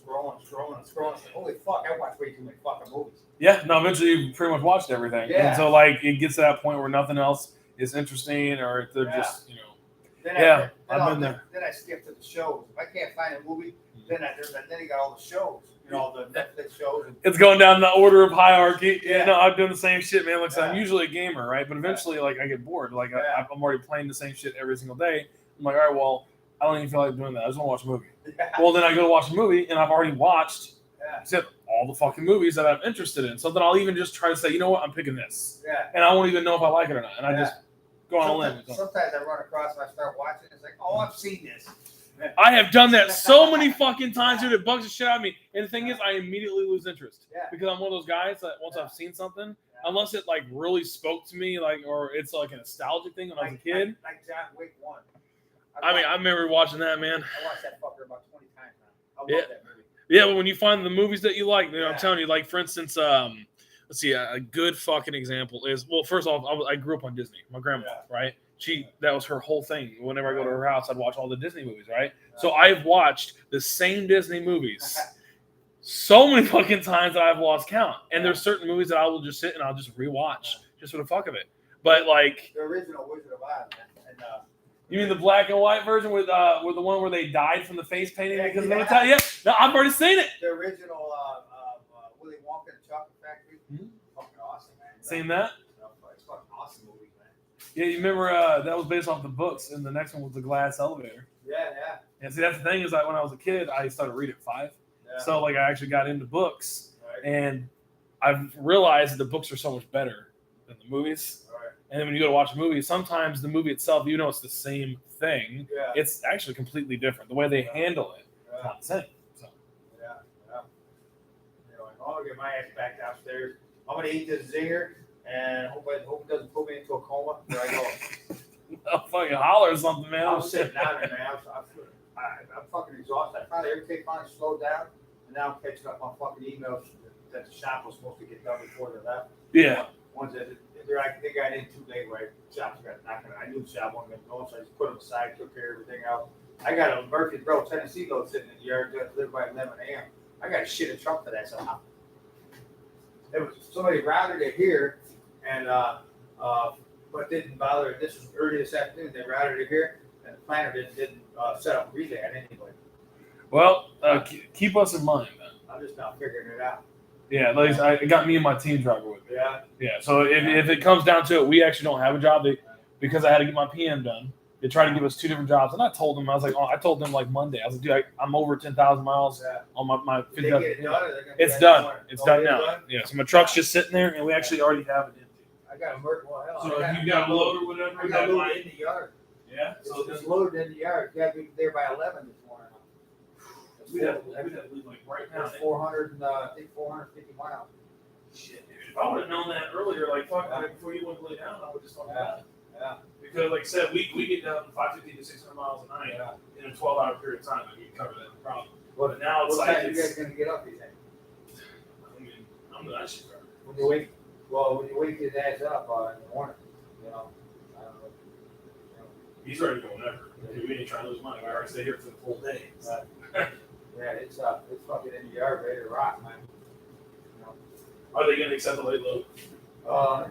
Speaker 11: Holy fuck! I watch way too many fucking movies.
Speaker 10: Yeah, no, eventually you pretty much watched everything.
Speaker 11: Yeah.
Speaker 10: And so like it gets to that point where nothing else is interesting or they're
Speaker 11: Yeah.
Speaker 10: just,
Speaker 11: Then
Speaker 10: Yeah,
Speaker 11: I've
Speaker 10: I've been there.
Speaker 11: Then I skip to the shows. If I can't find a movie, then you got all the shows. You know, the Netflix shows. And,
Speaker 10: it's going down the order of hierarchy.
Speaker 11: Yeah.
Speaker 10: No, I'm doing the same shit, man. Like, so I'm
Speaker 11: Yeah.
Speaker 10: usually a gamer, right? But eventually, like, I get bored. Like,
Speaker 11: Yeah.
Speaker 10: I'm already playing the same shit every single day. I'm like, all right, well, I don't even feel like doing that. I just want to watch a movie.
Speaker 11: yeah.
Speaker 10: Well, then I go to watch a movie, and I've already watched
Speaker 11: Yeah.
Speaker 10: all the fucking movies that I'm interested in. So then I'll even just try to say, you know what, I'm picking this.
Speaker 11: Yeah.
Speaker 10: And I won't even know if I like it or not. And I
Speaker 11: Yeah.
Speaker 10: just go on a limb.
Speaker 11: Sometimes I run across and I start watching. It's like, oh, I've seen this.
Speaker 10: I have done that so many fucking times, dude. It bugs the shit out of me. And the thing is, I immediately lose interest
Speaker 11: Yeah.
Speaker 10: because I'm one of those guys that once I've seen something, unless it like really spoke to me, like, or it's like a nostalgic thing when I was a kid.
Speaker 11: Like John Wick 1.
Speaker 10: I mean, I remember watching that, man.
Speaker 11: I watched that fucker about 20 times now. I love
Speaker 10: Yeah.
Speaker 11: that movie.
Speaker 10: Yeah, but when you find the movies that you like, I'm
Speaker 11: Yeah.
Speaker 10: telling you, like for instance, let's see, a good fucking example is, well, first off, I grew up on Disney. My grandma, right? That was her whole thing. Whenever I go to her house, I'd watch all the Disney movies, right? So I've watched the same Disney movies so many fucking times that I've lost count. And there's certain movies that I will just sit and I'll just rewatch just for the fuck of it. But like
Speaker 11: the original Wizard of Oz, man. And,
Speaker 10: you mean the black and white version with the one where they died from the face painting because of the
Speaker 11: yeah.
Speaker 10: Yeah, no, I've already seen it.
Speaker 11: The original Willy Wonka and the Chocolate Factory. Fucking awesome, man.
Speaker 10: Seen that?
Speaker 11: It's fucking awesome movie, man.
Speaker 10: Yeah, you remember that was based off the books, and the next one was the glass elevator.
Speaker 11: Yeah.
Speaker 10: And see, that's the thing is like when I was a kid, I started reading at 5.
Speaker 11: Yeah.
Speaker 10: So like I actually got into books,
Speaker 11: Right.
Speaker 10: and I've realized that the books are so much better than the movies.
Speaker 11: Right.
Speaker 10: And then when you go to watch a movie, sometimes the movie itself, you know, it's the same thing.
Speaker 11: Yeah.
Speaker 10: It's actually completely different. The way they handle it, it's not the same. So.
Speaker 11: Yeah. Anyway, I'm gonna get my ass back downstairs. I'm gonna eat this zinger and hope it doesn't put me into a coma where I go.
Speaker 10: I'll fucking holler or something, man.
Speaker 11: I'm sitting down there, man. I'm fucking exhausted. Everything finally slowed down, and now I'm catching up on fucking emails that the shop was supposed to get done before they left.
Speaker 10: Yeah.
Speaker 11: Ones that they got in too late, right? Shop's got not gonna. I knew the shop wasn't gonna go, so I just put them aside, took care of everything else. I got a Murfreesboro, Tennessee load sitting in the yard, delivered by 11 a.m. I got to shit a truck for that somehow. There was somebody routed it here, and but didn't bother. This was early this afternoon. They routed it here, and the planner didn't set up a relay on anybody.
Speaker 10: Well, keep us in mind, man.
Speaker 11: I'm just not figuring it out.
Speaker 10: Yeah, like it got me and my team driver with me.
Speaker 11: Yeah.
Speaker 10: Yeah. So if it comes down to it, we actually don't have a job. Because I had to get my PM done. They tried to give us 2 different jobs, and I told them, I told them like Monday. I was like, dude, I'm over 10,000 miles on my 50,000. It's done. It's done now. Yeah. So my truck's just sitting there, and we actually already have it empty.
Speaker 11: I got a murder. Well, hell,
Speaker 10: So if you got a load or whatever,
Speaker 11: I got a load in the yard.
Speaker 10: Yeah.
Speaker 11: So it's loaded in the yard. You got to be there by 11 this morning.
Speaker 10: We'd have to leave like right now.
Speaker 11: That's 400. I think 450 miles.
Speaker 10: Shit, dude. If I would have known that earlier, like fuck, like, before you went to lay down, I would just fucking done.
Speaker 11: Yeah.
Speaker 10: Because like I said, we get down 550 to 600 miles a night in a 12-hour period of time, and we can cover that problem. But now it's
Speaker 11: what
Speaker 10: like
Speaker 11: time you guys gonna get up? You think?
Speaker 10: I mean, I'm the night shift driver.
Speaker 11: When you wake his ass up in the morning, you know. I don't know.
Speaker 10: He's ready to go whenever. We ain't trying to lose money. We already stay here for the full day.
Speaker 11: Yeah, it's fucking in the yard, ready to rock, man. You know.
Speaker 10: Are they gonna accept the late load?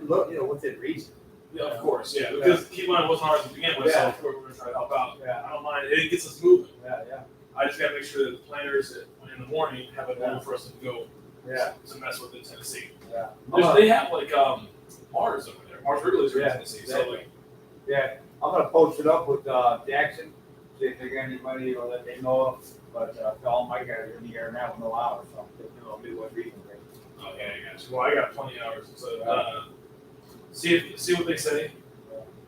Speaker 11: Look, within reason.
Speaker 10: Yeah, of course. Yeah, because keep in mind it wasn't ours to begin with, so we're gonna try to help out.
Speaker 11: Yeah.
Speaker 10: I don't mind. It gets us moving.
Speaker 11: Yeah.
Speaker 10: I just gotta make sure that the planners in the morning have a moment for us to go.
Speaker 11: Yeah.
Speaker 10: To mess with in Tennessee.
Speaker 11: Yeah.
Speaker 10: They have like Mars over there. Mars Wrigley's in Tennessee.
Speaker 11: Exactly.
Speaker 10: So like.
Speaker 11: Yeah, I'm gonna post it up with Jackson, see if they got anybody that they know of. But all my guys are in the air now with no hours, so they'll do what reason.
Speaker 10: Okay, I got you. Well, I got plenty of hours, so see what they say,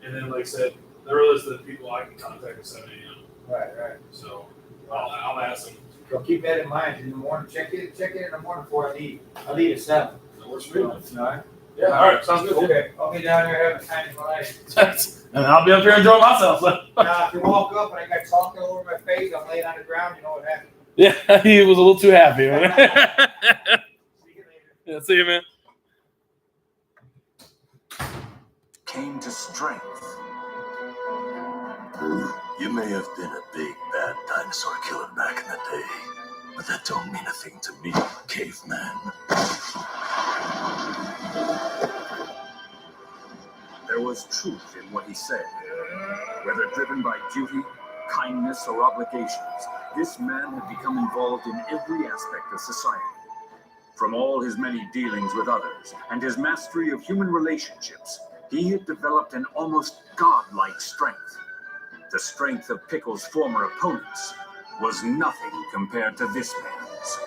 Speaker 10: and then like I said, there are lists of people I can contact at 7 a.m.
Speaker 11: Right.
Speaker 10: So I'll ask them.
Speaker 11: So keep that in mind in the morning. Check it in the morning before I leave. I leave at 7.
Speaker 10: That works for me.
Speaker 11: All right.
Speaker 10: Yeah. All right. Sounds good.
Speaker 11: Okay. I'll be down there having time in my life.
Speaker 10: And I'll be up here enjoying myself. So.
Speaker 11: Now, if you walk up and I got talking over my face, I'm laying on the ground. You know what happened.
Speaker 10: Yeah, he was a little too happy. Man.
Speaker 11: See you later.
Speaker 10: Yeah. See you, man.
Speaker 1: Came to strength. You may have been a big bad dinosaur killer back in the day, but that don't mean a thing to me, caveman.
Speaker 9: There was truth in what he said. Whether driven by duty, kindness, or obligations, this man had become involved in every aspect of society. From all his many dealings with others and his mastery of human relationships, he had developed an almost godlike strength. The strength of Pickle's former opponents was nothing compared to this man's.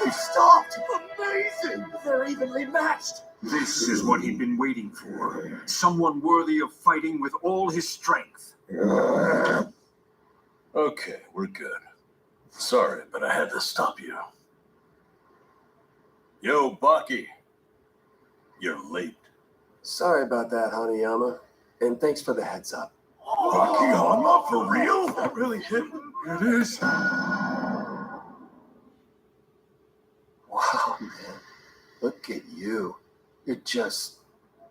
Speaker 1: They stopped! Amazing! They're evenly matched!
Speaker 9: This is what he'd been waiting for. Someone worthy of fighting with all his strength.
Speaker 1: Okay, we're good. Sorry, but I had to stop you. Yo, Bucky. You're late.
Speaker 5: Sorry about that, Hanayama. And thanks for the heads up.
Speaker 1: Bucky, I'm not for real? That really hit him. It is.
Speaker 5: Wow, man. Look at you. You're just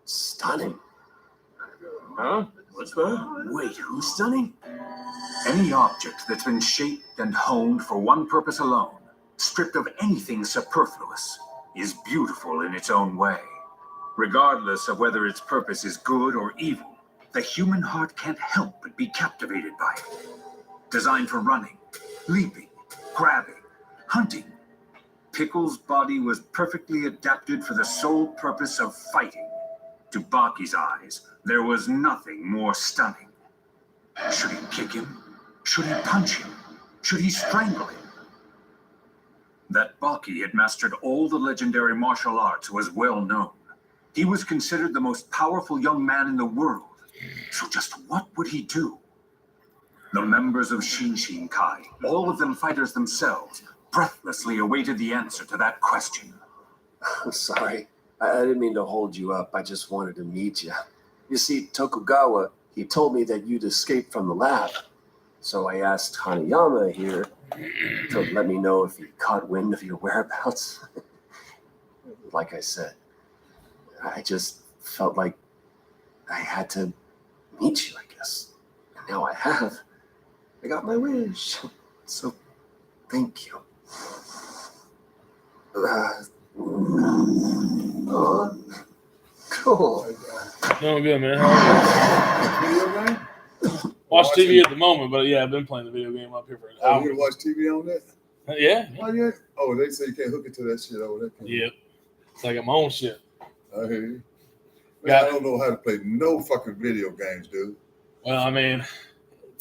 Speaker 5: stunning.
Speaker 9: Huh? What's that?
Speaker 5: Wait, who's stunning?
Speaker 9: Any object that's been shaped and honed for one purpose alone, stripped of anything superfluous, is beautiful in its own way. Regardless of whether its purpose is good or evil, the human heart can't help but be captivated by it. Designed for running, leaping, grabbing, hunting, Pickle's body was perfectly adapted for the sole purpose of fighting. To Baki's eyes, there was nothing more stunning. Should he kick him? Should he punch him? Should he strangle him? That Baki had mastered all the legendary martial arts was well known. He was considered the most powerful young man in the world. So just what would he do? The members of Shinshinkai, all of them fighters themselves, breathlessly awaited the answer to that question.
Speaker 5: I'm sorry. I didn't mean to hold you up. I just wanted to meet you. You see, Tokugawa, he told me that you'd escaped from the lab. So I asked Hanayama here to let me know if he caught wind of your whereabouts. Like I said, I just felt like I had to meet you, I guess. And now I have. I got my wish. So, thank you. Cool.
Speaker 10: Doing good, man. How are you?
Speaker 12: Video game?
Speaker 10: Watch TV at the moment, but yeah, I've been playing the video game up here for an
Speaker 12: Oh,
Speaker 10: hour.
Speaker 12: you gonna watch TV on that?
Speaker 10: Yeah.
Speaker 12: Oh, yeah. Oh, they say you can't hook it to that shit over there.
Speaker 10: Yep. It's like I got my own shit.
Speaker 12: I hear you. Man,
Speaker 10: Got
Speaker 12: I
Speaker 10: it.
Speaker 12: don't know how to play no fucking video games, dude.
Speaker 10: Well, I mean,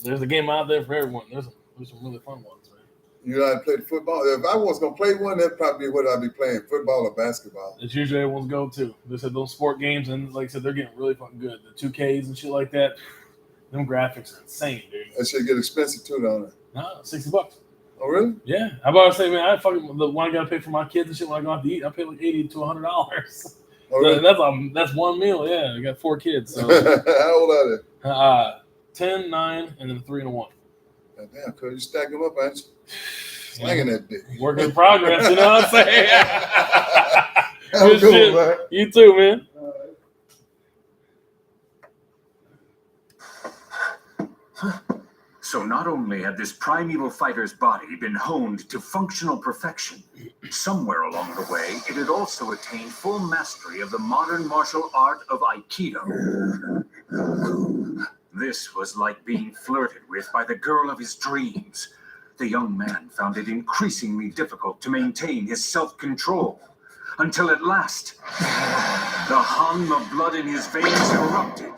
Speaker 10: there's a game out there for everyone. There's some really fun ones, man.
Speaker 12: You know how to play football? If I was gonna play one, that'd probably be what I'd be playing, football or basketball.
Speaker 10: It's usually everyone's go-to. They said those sport games, and like I said, they're getting really fucking good. The 2Ks and shit like that, them graphics are insane, dude.
Speaker 12: That shit get expensive too, don't it?
Speaker 10: Nah, $60.
Speaker 12: Oh, really?
Speaker 10: Yeah, I about to say, man, I fucking the one I gotta pay for my kids and shit when I go out to eat. I pay like $80 to $100.
Speaker 12: Oh, really?
Speaker 10: That's one meal. Yeah, I got 4 kids. So
Speaker 12: How old are they?
Speaker 10: 10, 9, and then 3 and a 1.
Speaker 12: God damn, cuz you stack them up, ain't you? Slanging that dick.
Speaker 10: Work in progress, you know what I'm saying?
Speaker 12: Have a
Speaker 10: Good
Speaker 12: good
Speaker 10: shit.
Speaker 12: one, man.
Speaker 10: You too, man.
Speaker 9: So not only had this primeval fighter's body been honed to functional perfection, somewhere along the way, it had also attained full mastery of the modern martial art of Aikido. This was like being flirted with by the girl of his dreams. The young man found it increasingly difficult to maintain his self-control, until at last, the hum of blood in his veins erupted.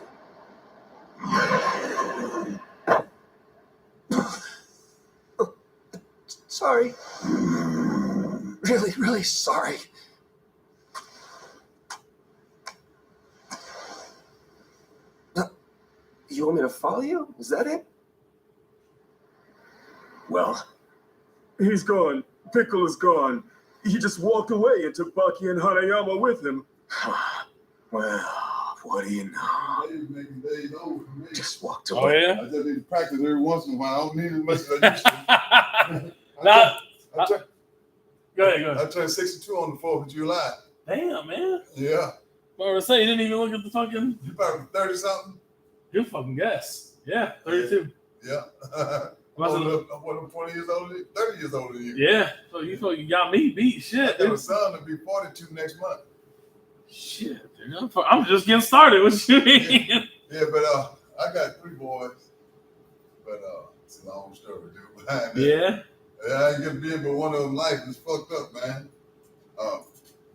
Speaker 5: Sorry. Really, really sorry. You want me to follow you? Is that it?
Speaker 1: Well, he's gone. Pickle is gone. He just walked away and took Baki and Hanayama with him. Well, what do you know?
Speaker 12: Days over for me.
Speaker 5: Just walked
Speaker 10: Oh
Speaker 5: away.
Speaker 10: yeah.
Speaker 12: I just need to practice every once in a while. I don't need as much as I used to.
Speaker 10: Nah,
Speaker 12: I turned,
Speaker 10: go ahead.
Speaker 12: I turned 62 on the 4th of July.
Speaker 10: Damn, man.
Speaker 12: Yeah.
Speaker 10: I was say you didn't even look at the fucking.
Speaker 12: You probably 30 something?
Speaker 10: You fucking guess. Yeah, 32.
Speaker 12: Yeah.
Speaker 10: Was it-
Speaker 12: I'm 20 years older, 30 years older than you.
Speaker 10: Yeah. So you fucking got me beat. Shit,
Speaker 12: I got a
Speaker 10: dude.
Speaker 12: son to be 42 next month.
Speaker 10: Shit, dude. I'm just getting started. What you mean?
Speaker 12: Yeah, but I got 3 boys. But it's a long story, dude. Behind that.
Speaker 10: Yeah.
Speaker 12: Yeah, I ain't get big, but one of them life is fucked up, man.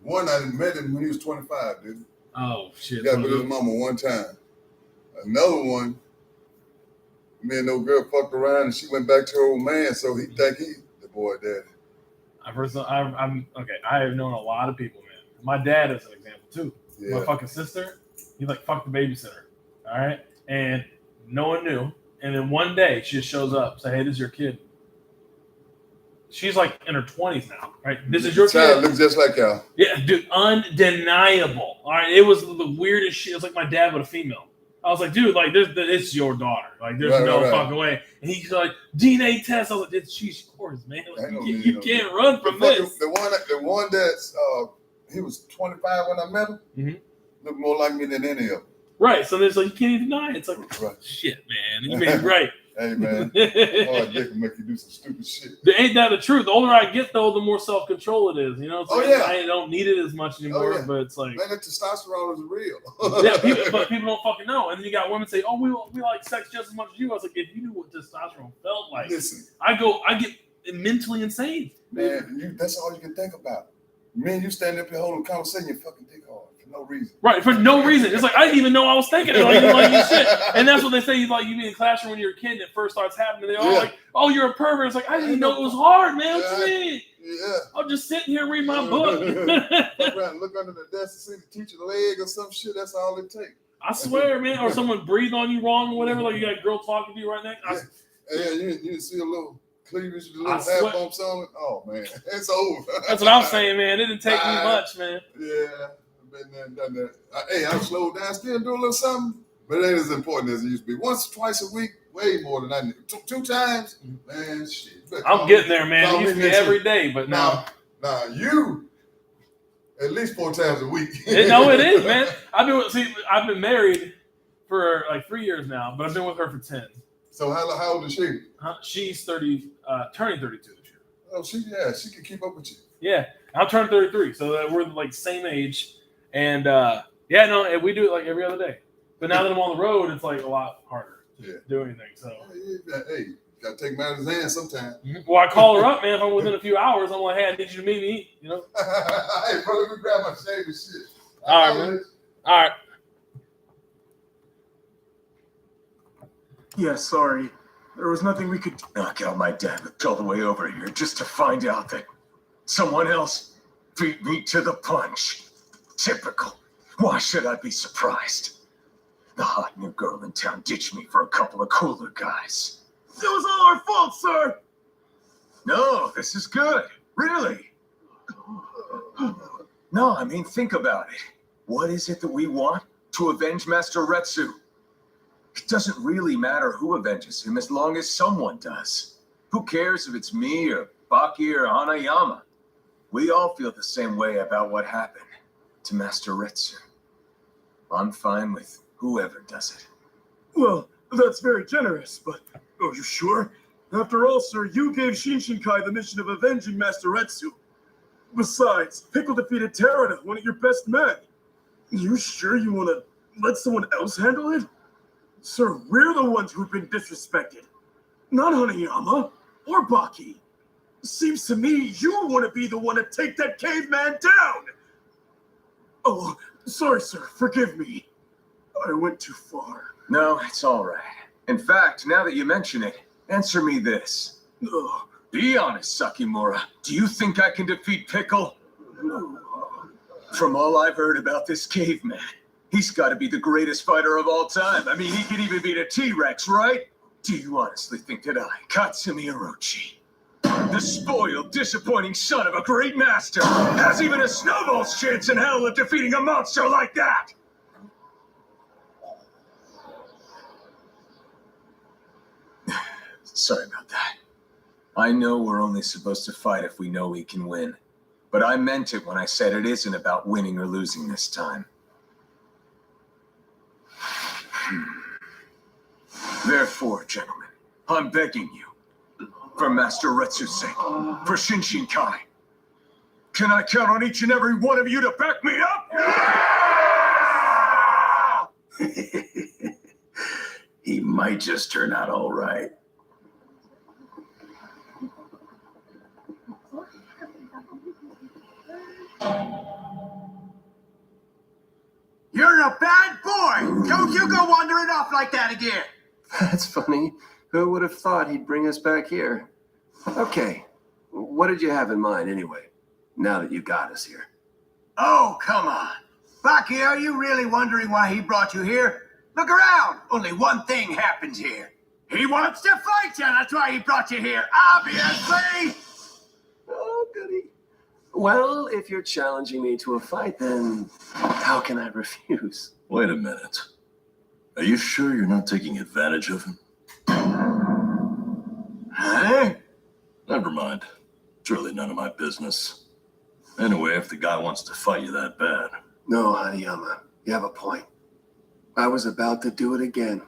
Speaker 12: One I met him when he was 25, dude.
Speaker 10: Oh shit.
Speaker 12: He got with his mama one time. Another one, me and no girl fucked around and she went back to her old man, so he think he the boy daddy.
Speaker 10: I'm okay. I have known a lot of people, man. My dad is an example too.
Speaker 12: Yeah.
Speaker 10: My fucking sister, he like fucked the babysitter. All right, and no one knew. And then one day she just shows up, say, "Hey, this is your kid." She's like in her 20s now, right? This is your
Speaker 12: child
Speaker 10: kid.
Speaker 12: looks just like y'all.
Speaker 10: Yeah, dude, undeniable. All right, it was the weirdest shit. It was like my dad with a female. I was like, dude, like, it's your daughter. Like, there's no fucking way. And he's like, DNA test. I was like, she's yours, man. Like, you can't run from this.
Speaker 12: The one that's he was 25 when I met him.
Speaker 10: Mhm.
Speaker 12: Looked more like me than any of them.
Speaker 10: Right. So there's like, you can't even deny it. It's like,
Speaker 12: Right.
Speaker 10: shit, man. You made me right.
Speaker 12: Hey, man. Hard dick can make you do some stupid shit.
Speaker 10: Ain't that the truth? The older I get, though, the more self-control it is. You know, it's like, I don't need it as much anymore, but it's like...
Speaker 12: Man, that testosterone is real.
Speaker 10: Yeah, but people don't fucking know. And then you got women say, oh, we like sex just as much as you. I was like, if you knew what testosterone felt like,
Speaker 12: Listen,
Speaker 10: I get mentally insane.
Speaker 12: Man, that's all you can think about. Man, you stand up here holding a conversation, you fucking dick hard for no reason.
Speaker 10: Right, for no reason. It's like, I didn't even know I was thinking it. Like you shit. And that's what they say, like, you be in the classroom when you're a kid and it first starts happening. They're all like, oh, you're a pervert. It's like, I didn't even know it was hard, man. What you mean?
Speaker 12: Yeah.
Speaker 10: I'm just sitting here reading my book.
Speaker 12: Look around, look under the desk to see the teacher's leg or some shit. That's all it takes.
Speaker 10: I swear, man. Or someone breathe on you wrong or whatever. Like you got a girl talking to you right next.
Speaker 12: You see a little cleavage, a little hair bumps on it. Oh, man. It's over.
Speaker 10: That's what I'm saying, man. It didn't take me much, man.
Speaker 12: Yeah. Been there, done that. Hey, I've slowed down, still doing a little something, but it ain't as important as it used to be. Once, twice a week, way more than I need. Two times, man, shit.
Speaker 10: I'm getting there, man. It used to be every day, but now.
Speaker 12: Now, you, at least 4 times a week.
Speaker 10: No, it is, man. I've been married for like 3 years now, but I've been with her for 10.
Speaker 12: So how old is she?
Speaker 10: She's 30, turning 32 this year.
Speaker 12: Oh, she can keep up with you.
Speaker 10: Yeah, I'm turning 33, so we're like same age. And we do it like every other day. But now that I'm on the road, it's like a lot harder to do anything. So
Speaker 12: hey, gotta take matters in hand sometime.
Speaker 10: Well, I call her up, man. If I'm within a few hours, I'm like, hey, I need you to meet me. You know.
Speaker 12: Hey, bro, let me grab my shave and shit.
Speaker 10: All right, man. All right.
Speaker 1: Yeah, sorry. There was nothing we could knock out my dad all the way over here just to find out that someone else beat me to the punch. Typical. Why should I be surprised? The hot new girl in town ditched me for a couple of cooler guys. It was all our fault, sir! No, this is good. Really. No, I mean, think about it. What is it that we want? To avenge Master Retsu. It doesn't really matter who avenges him as long as someone does. Who cares if it's me or Baki or Hanayama? We all feel the same way about what happened to Master Retsu. I'm fine with whoever does it. Well, that's very generous, but are you sure? After all, sir, you gave Shinshinkai the mission of avenging Master Retsu. Besides, Pickle defeated Terada, one of your best men. You sure you want to let someone else handle it? Sir, we're the ones who've been disrespected. Not Hanayama or Baki. Seems to me you want to be the one to take that caveman down. Oh, sorry, sir. Forgive me. I went too far. No, it's all right. In fact, now that you mention it, answer me this. Be honest, Sakimura. Do you think I can defeat Pickle? No. From all I've heard about this caveman, he's got to be the greatest fighter of all time. I mean, he could even beat a T-Rex, right? Do you honestly think that I, Katsumi Orochi, the spoiled, disappointing son of a great master, has even a snowball's chance in hell of defeating a monster like that? Sorry about that. I know we're only supposed to fight if we know we can win. But I meant it when I said it isn't about winning or losing this time. Therefore, gentlemen, I'm begging you, for Master Retsu's sake, for Shinshinkai, can I count on each and every one of you to back me up?
Speaker 7: He might just turn out all right.
Speaker 2: You're a bad boy! Don't you go wandering off like that again!
Speaker 5: That's funny. Who would have thought he'd bring us back here? Okay, what did you have in mind anyway, now that you got us here?
Speaker 2: Oh, come on. Baki, are you really wondering why he brought you here? Look around. Only one thing happens here. He wants to fight you. That's why he brought you here, obviously.
Speaker 5: Oh, goody. Well, if you're challenging me to a fight, then how can I refuse?
Speaker 13: Wait a minute. Are you sure you're not taking advantage of him?
Speaker 2: Huh?
Speaker 13: Never mind. It's really none of my business. Anyway, if the guy wants to fight you that bad.
Speaker 5: No, Hanayama, you have a point. I was about to do it again.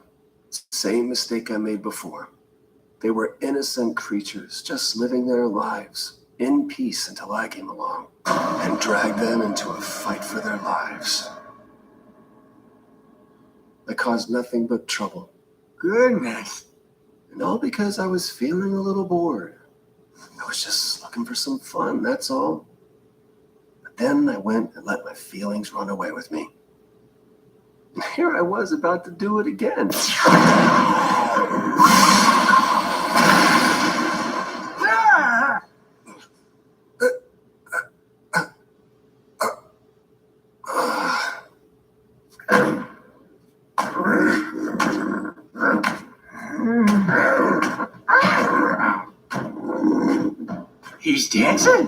Speaker 5: Same mistake I made before. They were innocent creatures, just living their lives in peace until I came along and dragged them into a fight for their lives. I caused nothing but trouble.
Speaker 2: Goodness.
Speaker 5: And all because I was feeling a little bored. I was just looking for some fun, that's all. But then I went and let my feelings run away with me. And here I was about to do it again.
Speaker 2: He's dancing?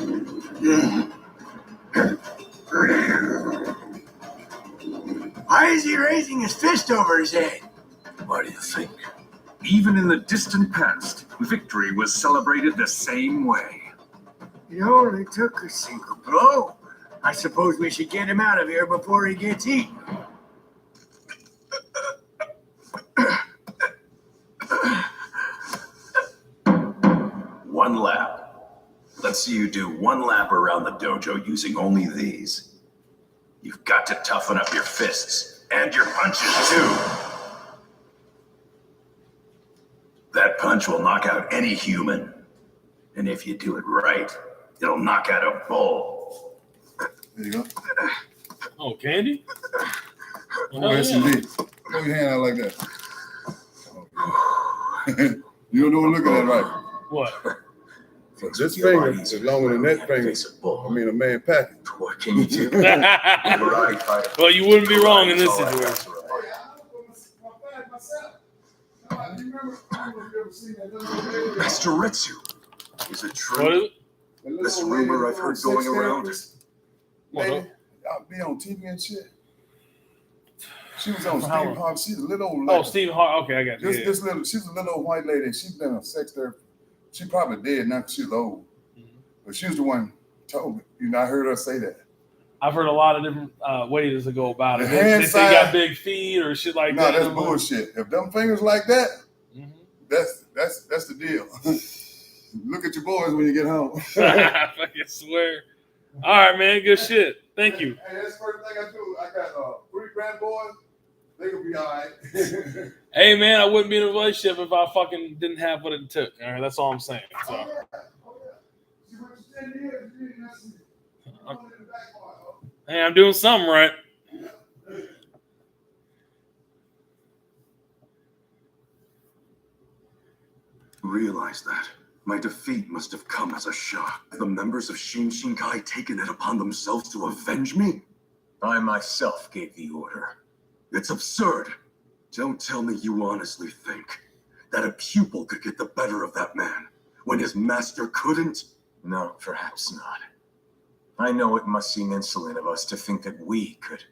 Speaker 2: Why is he raising his fist over his head?
Speaker 13: Why do you think?
Speaker 9: Even in the distant past, victory was celebrated the same way.
Speaker 2: It only took a single blow. I suppose we should get him out of here before he gets eaten.
Speaker 7: One lap. Let's see you do one lap around the dojo using only these. You've got to toughen up your fists and your punches too. That punch will knock out any human. And if you do it right, it'll knock out a bull.
Speaker 12: There you go.
Speaker 10: Oh, candy?
Speaker 12: Oh, yes, indeed. Throw your hand out like that. You don't know what looking at, right?
Speaker 10: What?
Speaker 12: This finger is longer than that finger. I mean, a man packing.
Speaker 7: What can you do?
Speaker 10: Well, you wouldn't be wrong in this situation.
Speaker 1: Master Retsu, is it
Speaker 10: What
Speaker 1: true?
Speaker 10: is it?
Speaker 1: This rumor I've heard going around.
Speaker 12: Lady, I'll be on TV and shit. She was on
Speaker 10: For how
Speaker 12: Steve
Speaker 10: long?
Speaker 12: Harvey. She's a little old
Speaker 10: Oh,
Speaker 12: lady.
Speaker 10: Steve Hart. Okay, I got you.
Speaker 12: This little, she's a little old white lady. She's been a sex therapist. She probably dead now because she's old. But she was the one told me. You know, I heard her say that.
Speaker 10: I've heard a lot of different ways to go about it.
Speaker 12: The
Speaker 10: They
Speaker 12: hand
Speaker 10: say they got
Speaker 12: side-
Speaker 10: big feet or shit like
Speaker 12: No,
Speaker 10: that.
Speaker 12: that's bullshit. If them fingers like that,
Speaker 10: Mhm.
Speaker 12: that's the deal. Look at your boys when you get home.
Speaker 10: I fucking swear. All right, man. Good shit. Thank you.
Speaker 12: Hey, that's the first thing I do. I got 3 grandboys. They gonna be all right.
Speaker 10: Hey, man, I wouldn't be in a relationship if I fucking didn't have what it took. All right, that's all I'm saying. So, hey, I'm doing something right.
Speaker 1: Realize that. My defeat must have come as a shock. The members of Shinshinkai taken it upon themselves to avenge me?
Speaker 9: I myself gave the order.
Speaker 1: It's absurd. Don't tell me you honestly think that a pupil could get the better of that man when his master couldn't?
Speaker 9: No, perhaps not. I know it must seem insolent of us to think that we could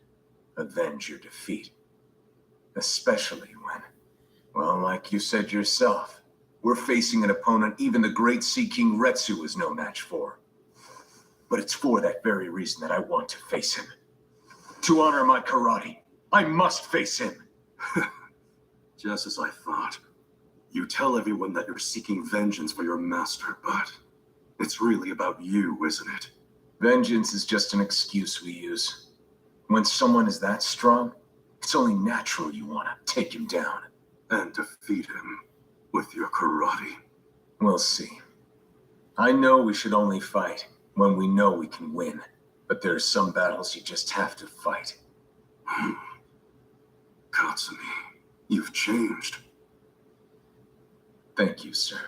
Speaker 9: avenge your defeat. Especially when, well, like you said yourself, we're facing an opponent even the great Sea King Retsu is no match for. But it's for that very reason that I want to face him. To honor my karate, I must face him.
Speaker 1: Just as I thought. You tell everyone that you're seeking vengeance for your master, but it's really about you, isn't it?
Speaker 9: Vengeance is just an excuse we use. When someone is that strong, it's only natural you want to take him down.
Speaker 1: And defeat him with your karate.
Speaker 9: We'll see. I know we should only fight when we know we can win, but there are some battles you just have to fight.
Speaker 1: Katsumi, you've changed.
Speaker 9: Thank you, sir.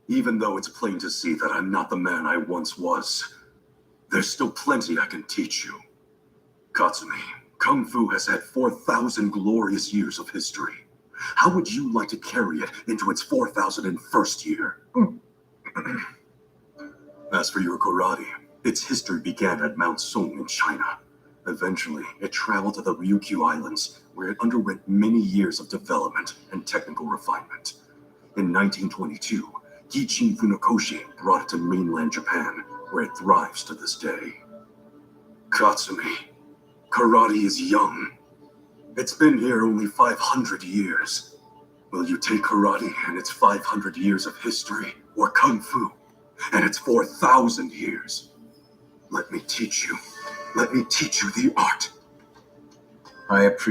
Speaker 1: Even though it's plain to see that I'm not the man I once was, there's still plenty I can teach you. Katsumi, Kung Fu has had 4,000 glorious years of history. How would you like to carry it into its 4,001st year? As for your karate, its history began at Mount Song in China. Eventually, it traveled to the Ryukyu Islands, where it underwent many years of development and technical refinement. In 1922, Gichin Funakoshi brought it to mainland Japan, where it thrives to this day. Katsumi, karate is young. It's been here only 500 years. Will you take karate and its 500 years of history, or kung fu and its 4,000 years? Let me teach you. Let me teach you the art.
Speaker 5: I appreciate